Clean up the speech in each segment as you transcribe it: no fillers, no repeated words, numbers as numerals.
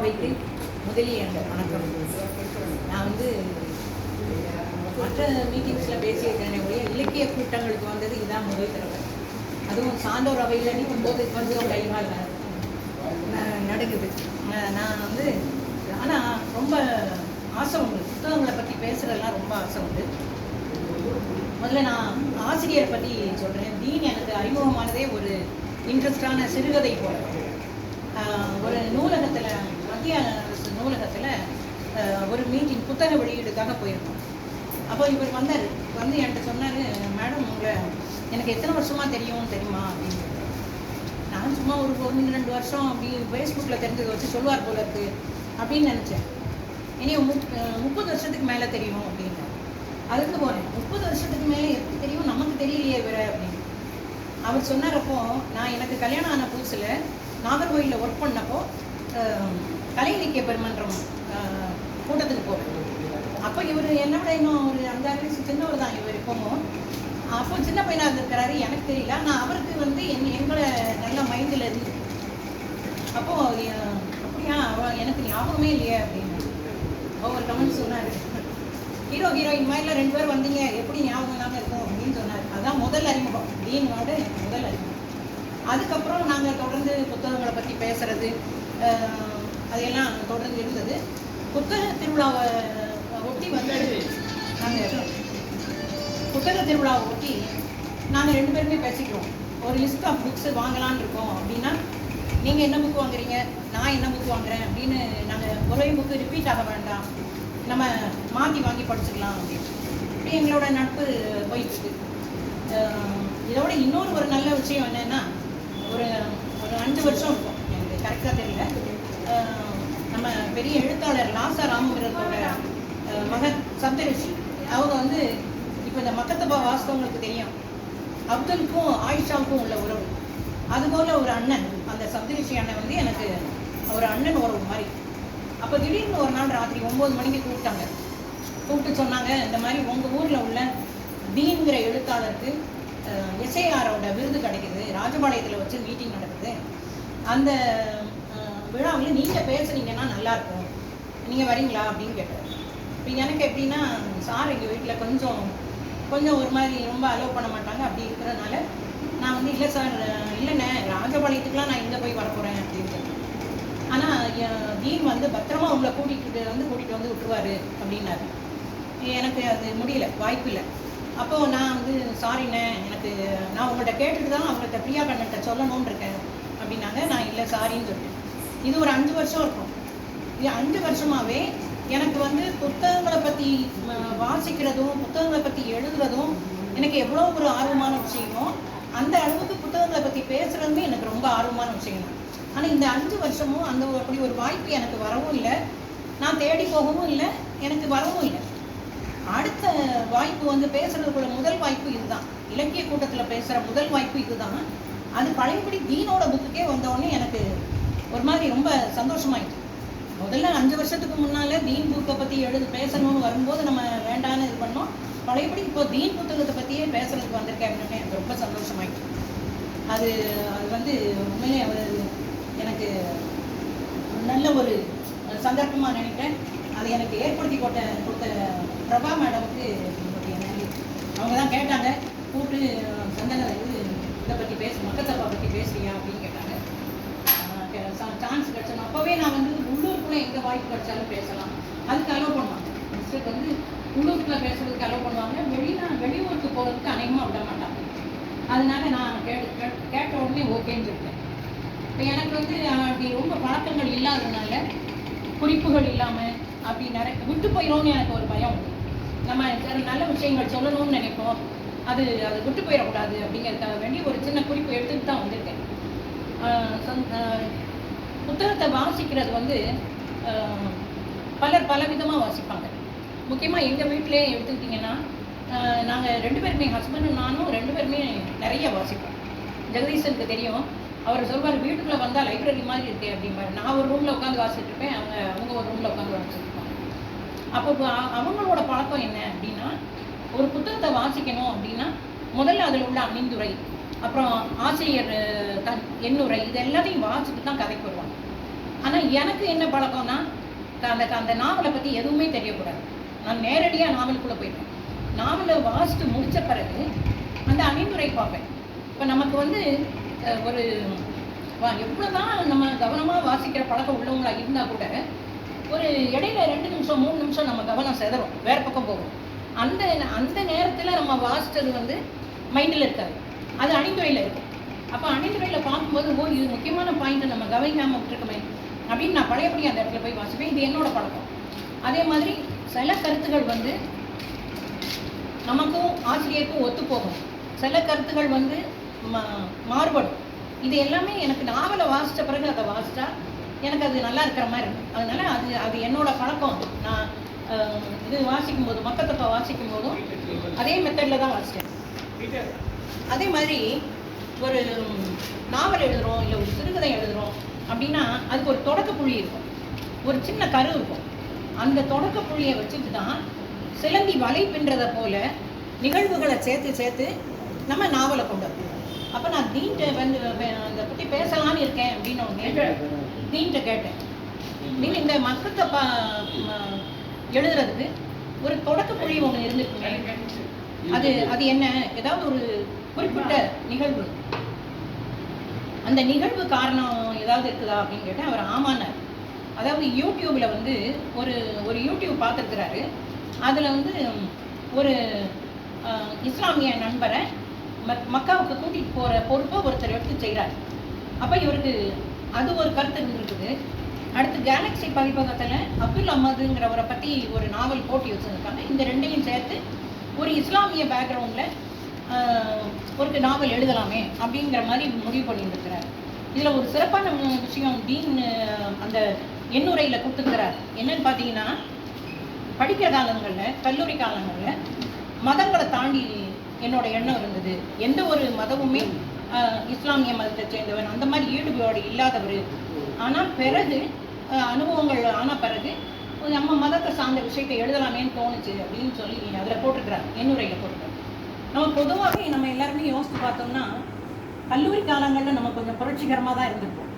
அவைக்கு முதலிய வணக்கம். நான் மற்ற மீட்டிங்ஸில் பேசியிருக்கிறேனே ஒழிய இலக்கிய கூட்டங்களுக்கு வந்தது இதுதான் முதல் தடவை. அதுவும் சான்றோர் அவையில் நிற்கும்போது கொஞ்சம் கைகால் நடக்குது. நான் ஆனால் ரொம்ப ஆசை உண்டு, புத்தகங்களை பற்றி பேசுகிறதெல்லாம் ரொம்ப ஆசை உண்டு. முதல்ல நான் ஆசிரியரை பற்றி சொல்கிறேன். தீன் எனக்கு அறிமுகமானதே ஒரு இன்ட்ரெஸ்டான சிறுகதை போல. ஒரு நூலகத்தில், மத்திய அரசு நூலகத்தில் ஒரு மீட்டிங் புத்தக வெளியீடுக்காக போயிருக்கோம். அப்போ இவர் வந்தார். என்கிட்ட சொன்னார், மேடம் உங்களை எனக்கு எத்தனை வருஷமாக தெரியுமா அப்படின்னு. நான் சும்மா ஒரு 1-2 வருஷம் அப்படி ஃபேஸ்புக்கில் தெரிஞ்சதை வச்சு சொல்லுவார் போல இருக்கு அப்படின்னு நினச்சேன். இனி 30 வருஷத்துக்கு மேலே தெரியும் அப்படின்னு. அதுக்கு போனேன். 30 வருஷத்துக்கு மேலே எப்படி தெரியும், நமக்கு தெரியலையே இவரை அப்படின்னு. அவர் சொன்னாரப்போ, நான் எனக்கு கல்யாணம் ஆன புதுசில் நாகர்கோயிலில் ஒர்க் பண்ணப்போ கலை இலக்கிய பெருமன்றம் கூட்டத்துக்கு போவேன். அப்போ இவர் என்னோட இன்னும் ஒரு 5-6 வயசு சின்னவர் தான் இவர் இப்போவும். அப்போ சின்ன பையனாக இருந்திருக்கிறாரு, எனக்கு தெரியல. ஆனால் அவருக்கு எங்களை நல்ல மைண்டில் இருந்து. அப்போது அப்படியா எனக்கு ஞாபகமே இல்லையே அப்படின்னு ஒரு கமெண்ட் சொன்னார். ஹீரோயின் மாதிரிலாம் 2 பேர் வந்தீங்க, எப்படி ஞாபகம் இல்லாமல் இருக்கும் அப்படின்னு சொன்னார். அதுதான் முதல் அறிமுகம், தீனோட முதல் அறிமுகம். அதுக்கப்புறம் நாங்கள் தொடர்ந்து புத்தகங்களை பற்றி பேசுறது அதையெல்லாம் தொடர்ந்து இருந்தது. புத்தக திருவிழாவை ஒட்டி நாங்கள் 2 பேருமே பேசிக்கிறோம். ஒரு லிஸ்ட் ஆஃப் புக்ஸ் வாங்கலான்னு இருக்கோம். அப்படின்னா நீங்கள் என்ன புக் வாங்குறீங்க, நான் என்ன புக் வாங்குறேன் அப்படின்னு நாங்கள் ஒரே புக்கு ரிப்பீட் ஆக வேண்டாம், நம்ம மாற்றி வாங்கி படிச்சுக்கலாம் அப்படின்னு. இப்படி எங்களோட நட்பு போயிட்டு. இதோட இன்னொரு நல்ல விஷயம் என்னென்னா, ஒரு 5 வருஷம் இருக்கும், எனக்கு கரெக்டாக தெரியல. நம்ம பெரிய எழுத்தாளர் லாசா ராமகிருஷ்ணோட மகன் சப்தரிஷி, அவங்க இப்போ இந்த மக்கத்தப்பா வாஸ்தவங்களுக்கு தெரியும், அப்துல்க்கும் ஆயிஷாவுக்கும் உள்ள உறவு. அதுபோல் ஒரு அண்ணன், அந்த சப்தரிஷி அண்ணன் எனக்கு ஒரு அண்ணன் உறவு மாதிரி. அப்போ திடீர்னு ஒரு நாள் ராத்திரி 9 மணிக்கு கூப்பிட்டு சொன்னாங்க, இந்த மாதிரி உங்கள் ஊரில் உள்ள தீன்கிற எழுத்தாளருக்கு எஸ்ஐஆரோட விருது கிடைக்குது, ராஜபாளையத்தில் வச்சு மீட்டிங் நடக்குது, அந்த விழாவில் நீங்கள் பேசுனீங்கன்னா நல்லாயிருக்கும், நீங்கள் வரீங்களா அப்படின்னு கேட்டார். இப்போ எனக்கு எப்படின்னா, சார் எங்கள் வீட்டில் கொஞ்சம் ஒரு மாதிரி ரொம்ப அலோவ் பண்ண மாட்டாங்க. அப்படி இருக்கிறதுனால நான் இல்லை சார், இல்லைண்ணே ராஜபாளையத்துக்குலாம் நான் இங்கே போய் வரப்போகிறேன் அப்படின்னு சொன்னேன். ஆனால் தீன் பத்திரமா உங்களை கூட்டிகிட்டு வந்து விட்டுருவார் அப்படின்னாரு. எனக்கு அது முடியல, வாய்ப்பு இல்லை. அப்போது நான் சாரிண்ணே, நான் உங்கள்கிட்ட கேட்டுட்டு தான் அவங்கள்ட்ட பிரியா கண்ணன்ட்ட சொல்லணும்னு இருக்கேன் அப்படின்னாங்க. நான் இல்லை சாரின்னு சொல்லிட்டேன். இது ஒரு 5 வருஷம் இருக்கும். இது 5 வருஷமாகவே எனக்கு புத்தகங்களை பற்றி வாசிக்கிறதும் புத்தகங்களை பற்றி எழுதுறதும் எனக்கு எவ்வளோ ஒரு ஆர்வமான விஷயமோ, அந்த அளவுக்கு புத்தகங்களை பற்றி பேசுகிறதுமே எனக்கு ரொம்ப ஆர்வமான விஷயம் தான். ஆனால் இந்த 5 வருஷமும் அப்படி ஒரு வாய்ப்பு எனக்கு வரவும் இல்லை, நான் தேடி போகவும் இல்லை, எனக்கு வரவும் இல்லை. அடுத்த வாய்ப்பு பேசுறதுக்குள்ள முதல் வாய்ப்பு இதுதான். இலக்கிய கூட்டத்தில் பேசுகிற முதல் வாய்ப்பு இதுதான். அது பழையபடி தீனோட புக்குக்கே வந்தோடனே எனக்கு ஒரு மாதிரி ரொம்ப சந்தோஷமாயிடுச்சு. முதல்ல 5 வருஷத்துக்கு முன்னால் தீன் புக்கை பற்றி பேசணும்னு வரும்போது நம்ம வேண்டான்னு இது பண்ணோம். பழையபடி இப்போ தீன் புத்தகத்தை பற்றியே பேசுறதுக்கு வந்திருக்கேன் அப்படின்னு எனக்கு ரொம்ப சந்தோஷமாயிடுச்சு. அது உண்மையிலே எனக்கு நல்ல ஒரு சந்தர்ப்பமாக நினைக்கிறேன். அதை எனக்கு ஏற்படுத்தி கொடுத்த பிரபா மேடமுக்கு நன்றி. அவங்க தான் கேட்டாங்க, கூப்பிட்டு சந்தன இதை பற்றி மக்கத்தப்பா பற்றி பேசுறியா அப்படின்னு கேட்டாங்க. சான்ஸ் கிடைச்சோம். அப்போவே நான் உள்ளூருக்குள்ளே எங்கே வாய்ப்பு கிடைச்சாலும் பேசலாம், அதுக்கு அலோவ் பண்ணுவாங்க. மிஸ்டேக் உள்ளூருக்குள்ளே பேசுறதுக்கு அலோவ் பண்ணுவாங்க, வெளியூருக்கு போகிறதுக்கு அநேகமாக விட மாட்டாங்க. அதனால நான் கேட்ட உடனே ஓகேன்னு சொல்லிட்டேன். இப்போ எனக்கு அப்படி ரொம்ப பழக்கங்கள் இல்லாததுனால, குறிப்புகள் இல்லாமல் அப்படி விட்டு போயிடும்னு எனக்கு ஒரு பயம் உண்டு. நம்ம நல்ல விஷயங்கள் சொல்லணும்னு நினைப்போம், அது விட்டு போயிடக்கூடாது அப்படிங்கிறதுக்காக வேண்டி ஒரு சின்ன குறிப்பு எடுத்துகிட்டு தான் வந்திருக்கேன். புத்தகத்தை வாசிக்கிறது பல விதமாக வாசிப்பாங்க. முக்கியமாக எங்கள் வீட்டிலே எடுத்துக்கிட்டிங்கன்னா, நாங்கள் 2 பேருமே, ஹஸ்பண்டும் நானும் 2 பேருமே நிறைய வாசிப்போம். ஜெகதீசனுக்கு தெரியும், அவர் சொல்வார், வீட்டுக்குள்ளே வந்தால் லைப்ரரி மாதிரி இருக்கு அப்படிம்பாரு. நான் ஒரு ரூமில் உட்காந்து வாசிச்சுட்டு இருப்பேன், அவங்க ஒரு ரூமில் உட்காந்து வாசிச்சுட்டு இருப்பாங்க. அப்போ அவங்களோட பழக்கம் என்ன அப்படின்னா, ஒரு புத்தகத்தை வாசிக்கணும் அப்படின்னா முதல்ல அதில் உள்ள அணிந்துரை, அப்புறம் ஆசிரியர் எண்ணுரை, இது எல்லாத்தையும் வாசிச்சுட்டு தான் கதைக்கு வருவாங்க. ஆனால் ஆனால் எனக்கு என்ன பழக்கம்னா அந்த நாவலை பற்றி எதுவுமே தெரியக்கூடாது. நான் நேரடியாக நாவலுக்குள்ளே போயிட்டேன். நாவலை வாசித்து முடித்த பிறகு அந்த அணிந்துரை பார்ப்பேன். இப்போ நமக்கு வந்து ஒரு எவ்வளோதான் நம்ம கவனமாக வாசிக்கிற பழக்கம் உள்ளவங்களாக இருந்தால் கூட ஒரு இடையில 2 நிமிஷம் 3 நிமிஷம் நம்ம கவனம் செதறும், வேறு பக்கம் போகும். அந்த அந்த நேரத்தில் நம்ம வாசித்தது வந்து மைண்டில் இருக்காது, அது அணிந்துரையில் இருக்கும். அப்போ அணிந்துரையில் பார்க்கும்போது இது முக்கியமான பாயிண்ட்டை நம்ம கவனிக்காமல் விட்டுருக்கோமே அப்படின்னு நான் பழையபடி அந்த இடத்துல போய் வாசிப்பேன். இது என்னோட பழக்கம். அதே மாதிரி சில கருத்துகள் வந்து நமக்கும் ஆசிரியருக்கும் ஒத்து போகும், சில கருத்துகள் வந்து மாறுபடும். இது எல்லாமே எனக்கு நாவலை வாசித்த பிறகு அதை வாசித்தா எனக்கு அது நல்லா இருக்கிற மாதிரி இருக்கும். அதனால அது என்னோட பழக்கம். நான் இது வாசிக்கும் போது மக்கத்தொகை வாசிக்கும் போதும் அதே மெத்தடில் தான் வாசித்தேன். அதே மாதிரி ஒரு நாவல் எழுதுகிறோம் இல்லை ஒரு சிறுகதை எழுதுகிறோம் அப்படின்னா அதுக்கு ஒரு தொடக்க புள்ளி இருக்கும், ஒரு சின்ன கரு இருக்கும். அந்த தொடக்க புள்ளியை வச்சுட்டு தான் சிலந்தி வலை பின்றதை போல நிகழ்வுகளை சேர்த்து நம்ம நாவலை கொண்டு வரோம். அப்போ நான் தீன்ட்ட வந்து அதை பற்றி பேசலான்னு இருக்கேன் அப்படின்னு ஒன்று தீன்ட்ட கேட்டேன். நீங்கள் இந்த மக்கத்தை எழுதுறதுக்கு ஒரு தொடக்க புள்ளி ஒன்று இருந்துருக்குமே, அது என்ன, ஏதாவது ஒரு குறிப்பிட்ட நிகழ்வு, அந்த நிகழ்வு காரணம் ஏதாவது இருக்குதா அப்படின்னு கேட்டேன். அவர் ஆமானார். அதாவது யூடியூப்பில் வந்து ஒரு யூடியூப் பார்த்துருக்கிறாரு. அதில் வந்து ஒரு இஸ்லாமிய நண்பரை மக்காவுக்கு கூட்டிகிட்டு போகிற பொறுப்பை ஒருத்தர் எடுத்து செய்கிறார். அப்போ இவருக்கு அது ஒரு கருத்து இருந்துருக்குது. அடுத்து கேலக்ஸி பதிப்பகத்தில் அப்துல் அஹமதுங்கிறவரை பற்றி ஒரு நாவல் போட்டி வச்சுருக்காங்க. இந்த ரெண்டையும் சேர்த்து ஒரு இஸ்லாமிய பேக்ரவுண்டில் ஒரு நாவல் எழுதலாமே அப்படிங்கிற மாதிரி முடிவு பண்ணியிருக்கிறார். இதில் ஒரு சிறப்பான விஷயம் தீன் அந்த எண்ணுரையில் கொடுத்துருக்கிறார். என்னன்னு பார்த்தீங்கன்னா, படிக்கிற காலங்களில் கல்லூரி காலங்களில் மதங்களை தாண்டி என்னோட எண்ணம் இருந்தது. எந்த ஒரு மதமுமே இஸ்லாமிய மதத்தை சேர்ந்தவன் அந்த மாதிரி ஈடுபாடு இல்லாதவர். ஆனால் பிறகு அனுபவங்கள் ஆன பிறகு நம்ம மதத்தை சார்ந்த விஷயத்தை எழுதலாமேன்னு தோணுச்சு அப்படின்னு சொல்லி அதில் போட்டிருக்கிறார், எண்ணுரையில் போட்டிருக்கிறார். நம்ம பொதுவாகவே நம்ம எல்லாருமே யோசித்து பார்த்தோம்னா கல்லூரி காலங்களில் நம்ம கொஞ்சம் புரட்சிகரமாக தான் இருந்திருப்போம்.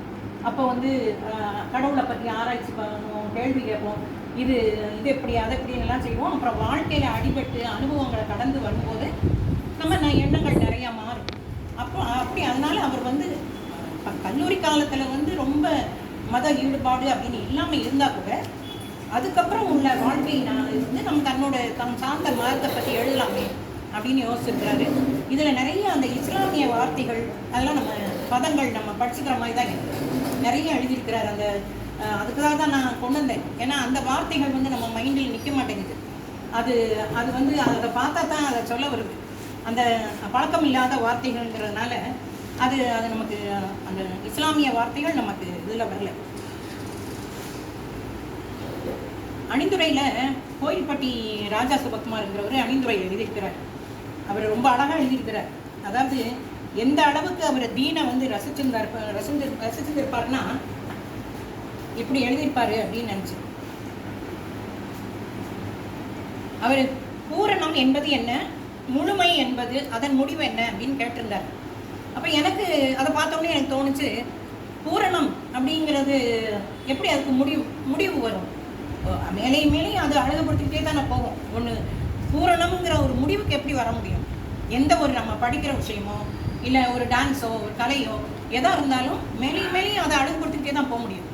அப்போ வந்து கடவுளை பற்றி ஆராய்ச்சி பண்ணுவோம், கேள்வி கேட்போம், இது எப்படி அதை எப்படின்னுலாம் செய்வோம். அப்புறம் வாழ்க்கையில் அடிபட்டு அனுபவங்களை கடந்து வரும்போது நம்ம எண்ணங்கள் நிறையா மாறும். அப்படி அதனால அவர் வந்து கல்லூரி காலத்தில் வந்து ரொம்ப மத ஈடுபாடு அப்படின்னு இல்லாமல் இருந்தால் கூட அதுக்கப்புறம் உள்ள வாழ்க்கையை வந்து நம்ம தன் சார்ந்த மதத்தை பற்றி எழுதலாமே அப்படின்னு யோசிச்சிருக்கிறாரு. இதில் நிறைய அந்த இஸ்லாமிய வார்த்தைகள் அதெல்லாம் நம்ம பதங்கள் நம்ம படிச்சுக்கிற மாதிரி தான் நிறைய எழுதியிருக்கிறார். அதுக்காக தான் நான் கொண்டு வந்தேன். ஏன்னா அந்த வார்த்தைகள் வந்து நம்ம மைண்டில் நிற்க மாட்டேங்குது. அது வந்து அதை பார்த்தா தான் அதை சொல்ல வருது. அந்த பழக்கம் இல்லாத வார்த்தைகள்ங்கிறதுனால அது நமக்கு அந்த இஸ்லாமிய வார்த்தைகள் நமக்கு இதில் வரல. அணிந்துரையில் கோயில்பட்டி ராஜா சுபகுமார்ங்கிறவர் அணிந்துரை எழுதியிருக்கிறார். அவர் ரொம்ப அழகாக எழுதியிருக்கிறார். அதாவது எந்த அளவுக்கு அவர் தீனை வந்து ரசிச்சிருப்பார்னா இப்படி எழுதியிருப்பாரு அப்படின்னு நினச்சேன். அவர் பூரணம் என்பது என்ன, முழுமை என்பது அதன் முடிவு என்ன அப்படின்னு கேட்டிருந்தார். அப்போ எனக்கு அதை பார்த்தோன்னே எனக்கு தோணுச்சு, பூரணம் அப்படிங்கிறது எப்படி அதுக்கு முடிவு வரும்? மேலேயும் மேலேயும் அது அழகுபடுத்திக்கிட்டே தானே போகும். ஒன்று பூரணம்ங்கிற ஒரு முடிவுக்கு எப்படி வர முடியும்? எந்த ஒரு நம்ம படிக்கிற விஷயமோ இல்லை ஒரு டான்ஸோ ஒரு கலையோ எதாக இருந்தாலும் மேலேயும் மேலேயும் அதை அழகுபடுத்திக்கிட்டே தான் போக முடியும்.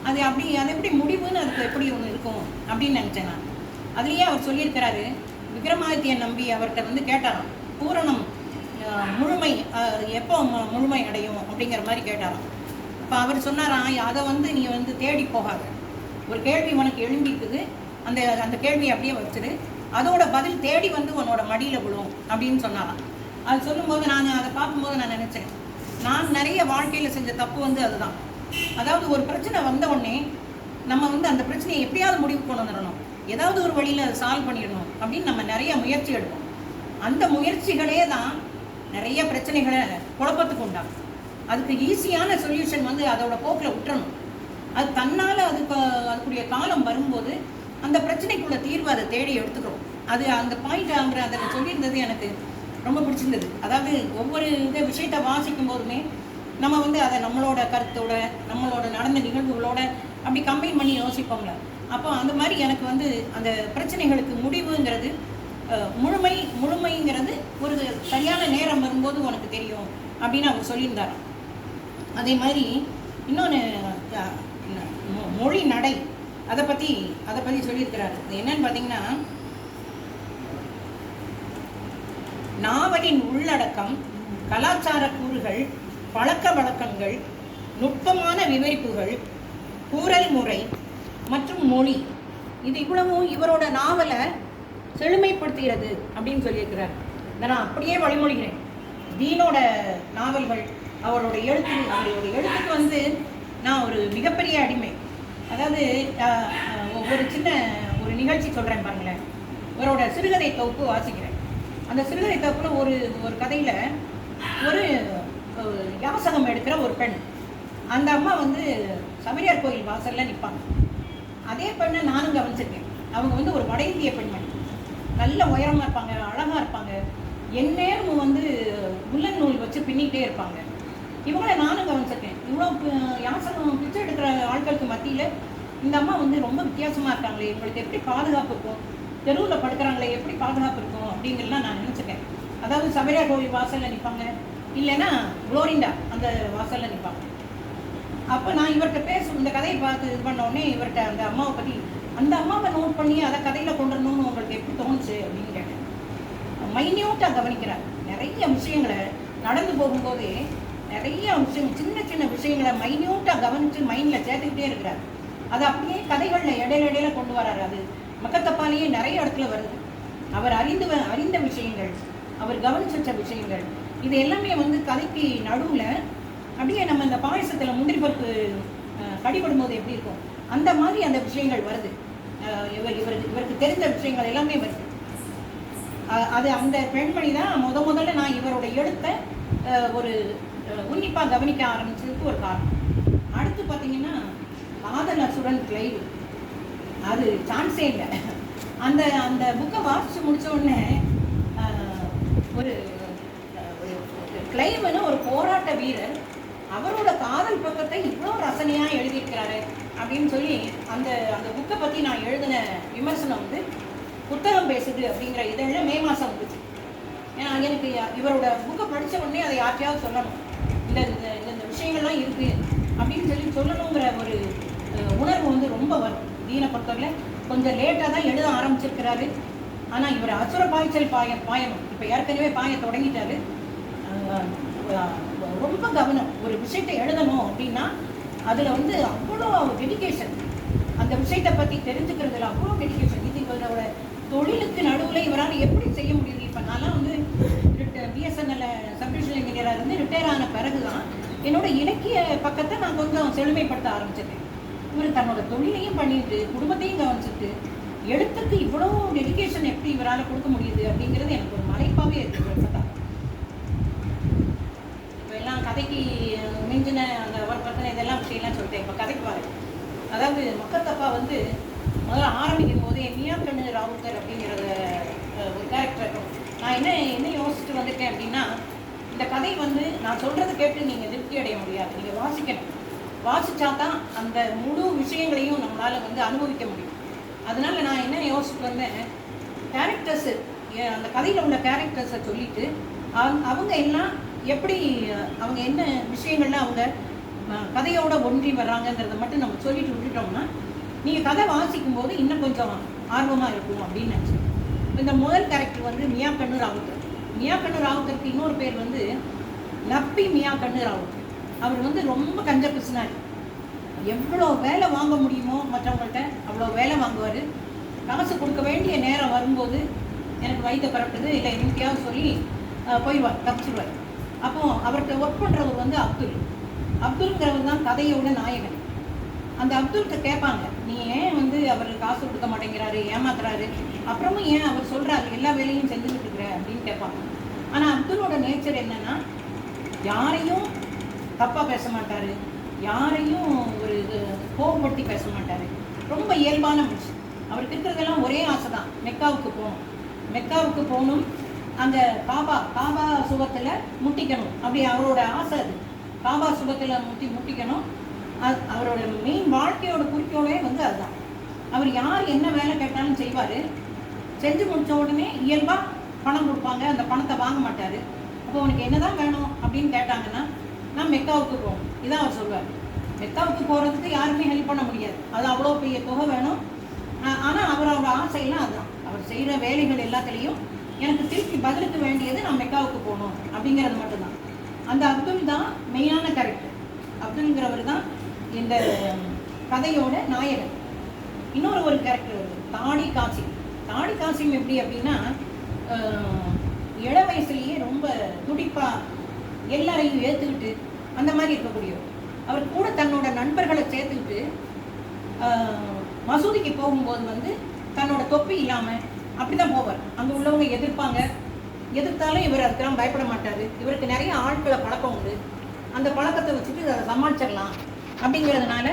அது எப்படி முடிவுன்னு அதுக்கு எப்படி ஒன்று இருக்கும் அப்படின்னு நினச்சேன் நான். அதுலேயே அவர் சொல்லியிருக்கிறாரு, விக்ரமாதித்ய நம்பி அவர்கிட்ட வந்து கேட்டாராம், பூரணம் முழுமை எப்போ முழுமை அடையும் அப்படிங்கிற மாதிரி கேட்டாராம். அப்போ அவர் சொன்னாராம், அதை வந்து நீ வந்து தேடி போகாத, ஒரு கேள்வி உனக்கு எழும்பிக்குது, அந்த கேள்வியை அப்படியே வச்சுரு, அதோட பதில் தேடி வந்து உன்னோட மடியில் விழும் அப்படின்னு சொன்னாராம். அது சொல்லும்போது நான் அதை பார்க்கும்போது நான் நினச்சேன், நான் நிறைய வாழ்க்கையில் செஞ்ச தப்பு வந்து அதுதான். அதாவது ஒரு பிரச்சனை வந்த உடனே நம்ம வந்து அந்த பிரச்சனையை எப்படியாவது முடிவு கொண்டு வந்துடணும், ஏதாவது ஒரு வழியில் அதை சால்வ் பண்ணிடணும் அப்படின்னு நம்ம நிறைய முயற்சி எடுப்போம். அந்த முயற்சிகளே தான் நிறைய பிரச்சனைகளை குழப்பத்துக்கு உண்டாகும். அதுக்கு ஈஸியான சொல்யூஷன் வந்து அதோட போக்கில் விட்டுறணும். அது தன்னால் அதுக்குரிய காலம் வரும்போது அந்த பிரச்சனைக்குள்ள தீர்வு அதை தேடி எடுத்துக்கிறோம். அது அந்த பாயிண்ட் அதில் சொல்லியிருந்தது எனக்கு ரொம்ப பிடிச்சிருந்தது. அதாவது ஒவ்வொரு விஷயத்தை வாசிக்கும் போதுமே நம்ம வந்து அதை நம்மளோட கருத்தோட நம்மளோட நடந்த நிகழ்வுகளோட அப்படி கம்பைன் பண்ணி யோசிப்போம்ல. அப்போ அந்த மாதிரி எனக்கு வந்து அந்த பிரச்சனைகளுக்கு முடிவுங்கிறது முழுமைங்கிறது ஒரு சரியான நேரம் வரும்போது உனக்கு தெரியும் அப்படின்னு அவர் சொல்லியிருந்தார். அதே மாதிரி இன்னொன்று மொழி நடை அதை பற்றி சொல்லியிருக்கிறாரு. அது என்னன்னு பார்த்தீங்கன்னா, நாவலின் உள்ளடக்கம், கலாச்சார கூறுகள், பழக்க வழக்கங்கள், நுட்பமான விவரிப்புகள், கூறல் முறை மற்றும் மொழி, இது இவ்வளவும் இவரோட நாவலை செழுமைப்படுத்துகிறது அப்படின்னு சொல்லியிருக்கிறார். இதை நான் அப்படியே வழிமொழிகிறேன். தீனோட நாவல்கள், அவருடைய எழுத்துக்கு வந்து நான் ஒரு மிகப்பெரிய அடிமை. அதாவது ஒரு நிகழ்ச்சி சொல்கிறேன் பாருங்களேன். இவரோட சிறுகதை தொகுப்பு வாசிக்கிறேன். அந்த சிறுகதை தொகுப்பில் ஒரு கதையில் ஒரு யாசகம் எடுக்கிற ஒரு பெண், அந்த அம்மா வந்து சபரியார் கோயில் வாசலில் நிற்பாங்க. அதே பெண்ணை நானும் கவனிச்சிருக்கேன். அவங்க வந்து ஒரு வட இந்திய பெண்மணி, நல்ல உயரமாக இருப்பாங்க, அழகாக இருப்பாங்க, எந்நேரமும் வந்து உல்லன் நூல் வச்சு பின்னிக்கிட்டே இருப்பாங்க. இவங்கள நானும் கவனிச்சிருக்கேன். இவ்வளோ யாசகம் பிச்சை எடுக்கிற ஆட்களுக்கு மத்தியில் இந்த அம்மா வந்து ரொம்ப வித்தியாசமாக இருக்காங்களே, இவங்களுக்கு எப்படி பாதுகாப்பு இருக்கும், தெருவில் படுக்கிறாங்களே எப்படி பாதுகாப்பு இருக்கும் அப்படிங்கிறலாம் நான் நினச்சிருக்கேன். அதாவது சபரியார் கோவில் வாசலில் நிற்பாங்க, இல்லைன்னா குளோரிண்டா அந்த வாசலில் நிற்பாங்க. அப்போ நான் இவர்கிட்ட இந்த கதையை பார்த்து இது பண்ண உடனே இவர்கிட்ட அந்த அம்மாவை பற்றி, அந்த அம்மாவை நோட் பண்ணி அதை கதையில் கொண்டு வரணும்னு உங்களுக்கு எப்படி தோணுச்சு அப்படின்னு கேட்டேன். மைன்யூட்டாக கவனிக்கிறார். நிறைய விஷயங்களை நடந்து போகும்போதே நிறைய விஷயம், சின்ன சின்ன விஷயங்களை மைன்யூட்டாக கவனித்து மைண்டில் சேர்த்துக்கிட்டே இருக்கிறார். அது அப்படியே கதைகளில் இடையில கொண்டு வராரு. அது மக்கத்தப்பாலேயே நிறைய இடத்துல வருது. அவர் அறிந்த விஷயங்கள், அவர் கவனிச்ச விஷயங்கள், இது எல்லாமே வந்து கதைக்கு நடுவில் அப்படியே நம்ம இந்த பாயசத்தில் முந்திரி பருப்பு கடிபடும் போது எப்படி இருக்கும் அந்த மாதிரி அந்த விஷயங்கள் வருது. இவருக்கு தெரிந்த விஷயங்கள் எல்லாமே வருது. அது அந்த பெண்மணி தான் முதல்ல நான் இவரோட எழுத்தை ஒரு உன்னிப்பாக கவனிக்க ஆரம்பிச்சதுக்கு ஒரு காரணம். அடுத்து பார்த்தீங்கன்னா காதல் அசுரன் கிளைவ், அது சான்ஸே இல்லை. அந்த புக்கை வாசித்து முடித்த உடனே ஒரு கிளைவ்னு ஒரு போராட்ட வீரர் அவரோட காதல் பக்கத்தை இவ்வளோ ரசனையாக எழுதியிருக்கிறாரு அப்படின்னு சொல்லி அந்த புக்கை பற்றி நான் எழுதின விமர்சனம் வந்து புத்தகம் பேசுது அப்படிங்கிற இதெல்லாம் மே மாதம் வந்துச்சு. ஏன்னா எனக்கு இவரோட புக்கை படித்த உடனே அதை யார்ட்டையாவது சொல்லணும், இந்த விஷயங்கள்லாம் இருக்குது அப்படின்னு சொல்லணுங்கிற ஒரு உணர்வு வந்து ரொம்ப வரும். தீனை பொறுத்தவரையில் கொஞ்சம் லேட்டாக தான் எழுத ஆரம்பிச்சிருக்கிறாரு. ஆனால் இவர் அசுர பாய்ச்சல் பாயணும், இப்போ ஏற்கனவே பாய தொடங்கிட்டாரு. ரொம்ப கவனம், ஒரு விஷயத்தை எழுதணும் அப்படின்னா அதில் வந்து அவ்வளோ டெடிக்கேஷன், அந்த விஷயத்தை பற்றி தெரிஞ்சுக்கிறதுல அவ்வளோ டெடிக்கேஷன். இது இவரோட தொழிலுக்கு நடுவில் இவரால் எப்படி செய்ய முடியுது? இப்போ நான்லாம் வந்து பிஎஸ்என்எல் சப்டிவிஷன் இன்ஜினியராக இருந்து ரிட்டையர் ஆன பிறகு தான் என்னோட இலக்கிய பக்கத்தை நான் கொஞ்சம் செழுமைப்படுத்த ஆரம்பிச்சிருக்கேன். இவர் தன்னோட தொழிலையும் பண்ணிட்டு குடும்பத்தையும் கவனிச்சுட்டு எழுத்துக்கு இவ்வளோ டெடிக்கேஷன் எப்படி இவரால் கொடுக்க முடியுது அப்படிங்கிறது எனக்கு ஒரு மலைப்பாகவே இருக்குது. இப்போ எல்லாம் கதைக்கு மிஞ்சின அந்த ஒரு பிரச்சனை இதெல்லாம் விஷயம்லாம் சொல்லிட்டேன். இப்போ கதைக்கு பாருங்க. அதாவது மக்கத்தப்பா வந்து முதல்ல ஆரம்பிக்கும் போதே மியாக்கண்ணு ராவுத்தர் அப்படிங்கிறத ஒரு கேரக்டர் இருக்கும். நான் என்ன யோசிச்சுட்டு வந்திருக்கேன் அப்படின்னா, இந்த கதை வந்து நான் சொல்கிறது கேட்டு நீங்கள் திருப்தி அடைய முடியாது, நீங்கள் வாசிக்கணும். வாசித்தா தான் அந்த முழு விஷயங்களையும் நம்மளால் வந்து அனுபவிக்க முடியும். அதனால் நான் என்ன யோசிச்சுட்டு வந்தேன், கேரக்டர்ஸு, அந்த கதையில் உள்ள கேரக்டர்ஸை சொல்லிவிட்டு அவங்க எல்லாம் எப்படி, அவங்க என்ன விஷயங்கள்லாம் அவங்க கதையோட ஒன்றி வர்றாங்கங்கிறத மட்டும் நம்ம சொல்லிட்டு விட்டுட்டோம்னா நீங்கள் கதை வாசிக்கும் போது இன்னும் கொஞ்சம் ஆர்வமாக இருக்கும் அப்படின்னு நினச்சேன். இந்த முதல் கேரக்டர் வந்து மியாக்கண்ணு ராவுத்தர். மியாக்கண்ணு ராவுத்தருக்கு இன்னொரு பேர் வந்து லப்பி மியாக்கண்ணு ராவுத்தர். அவர் வந்து ரொம்ப கஞ்ச பிசினாரி. எவ்வளோ வேலை வாங்க முடியுமோ மற்றவங்கள்ட்ட அவ்வளோ வேலை வாங்குவார். காசு கொடுக்க வேண்டிய நேரம் வரும்போது எனக்கு வயிற்ற பரப்புது இல்லை என்னத்தையாவது சொல்லி போயிடுவார், தப்பிச்சிடுவார். அப்போது அவர்கிட்ட ஒர்க் பண்ணுறவர் வந்து அப்துல்ங்கிறவர் தான் கதையோட நாயகன். அந்த அப்துல்கிட்ட கேட்பாங்க, நீ ஏன் வந்து அவர் காசு கொடுக்க மாட்டேங்கிறாரு, ஏமாத்துறாரு, அப்புறமும் ஏன் அவர் சொல்கிறாரு எல்லா வேலையும் செஞ்சுக்கிட்டு இருக்கிற அப்படின்னு கேட்பாங்க. ஆனால் அப்துல்லோட நேச்சர் என்னென்னா, யாரையும் தப்பாக பேச மாட்டார், யாரையும் ஒரு கோபப்படுத்தி பேச மாட்டார். ரொம்ப இயல்பான மனுஷன். அவருக்கு இருக்கிறதெல்லாம் ஒரே ஆசை தான், மெக்காவுக்கு போகணும், அந்த காபா சுகத்தில் முட்டிக்கணும், அப்படி அவரோட ஆசை. அது காபா சுபத்தில் முட்டிக்கணும். அவரோட மெயின் வாழ்க்கையோட குறிக்கோளே வந்து அதுதான். அவர் யார் என்ன வேலை கேட்டாலும் செய்வார். செஞ்சு முடித்த உடனே இயல்பாக பணம் கொடுப்பாங்க, அந்த பணத்தை வாங்க மாட்டார். அப்போ உனக்கு என்ன தான் வேணும் அப்படின்னு கேட்டாங்கன்னா நான் மெக்காவுக்கு போகணும், இதான் அவர் சொல்வார். மெக்காவுக்கு போகிறதுக்கு யாருமே ஹெல்ப் பண்ண முடியாது, அது அவ்வளோ பெரிய தொகை வேணும். ஆனால் அவரோட ஆசையெல்லாம் அதுதான். அவர் செய்கிற வேலைகள் எல்லாத்துலேயும் எனக்கு திருப்பி பதிலுக்கு வேண்டியது நான் மெக்காவுக்கு போகணும் அப்படிங்கிறது மட்டும்தான். அந்த அப்துல் தான் மெயினான கேரக்டர். அப்துல்ங்கிறவர் தான் இந்த கதையோட நாயகன். இன்னொரு ஒரு கேரக்டர் வருது, தாடி காசிம். தாடி காசிம் எப்படி அப்படின்னா இள வயசுலேயே ரொம்ப துடிப்பாக எல்லாரையும் ஏற்றுக்கிட்டு அந்த மாதிரி இருக்கக்கூடியவர். அவர் கூட தன்னோட நண்பர்களை சேர்த்துக்கிட்டு மசூதிக்கு போகும்போது வந்து தன்னோட தொப்பி இல்லாமல் அப்படி தான் போவார். அங்கே உள்ளவங்க எதிர்ப்பாங்க, எதிர்த்தாலும் இவர் அதுக்கெல்லாம் பயப்பட மாட்டார். இவருக்கு நிறைய ஆட்களை பழக்கம் உண்டு. அந்த பழக்கத்தை வச்சுட்டு அதை சமாளிச்சிடலாம் அப்படிங்கிறதுனால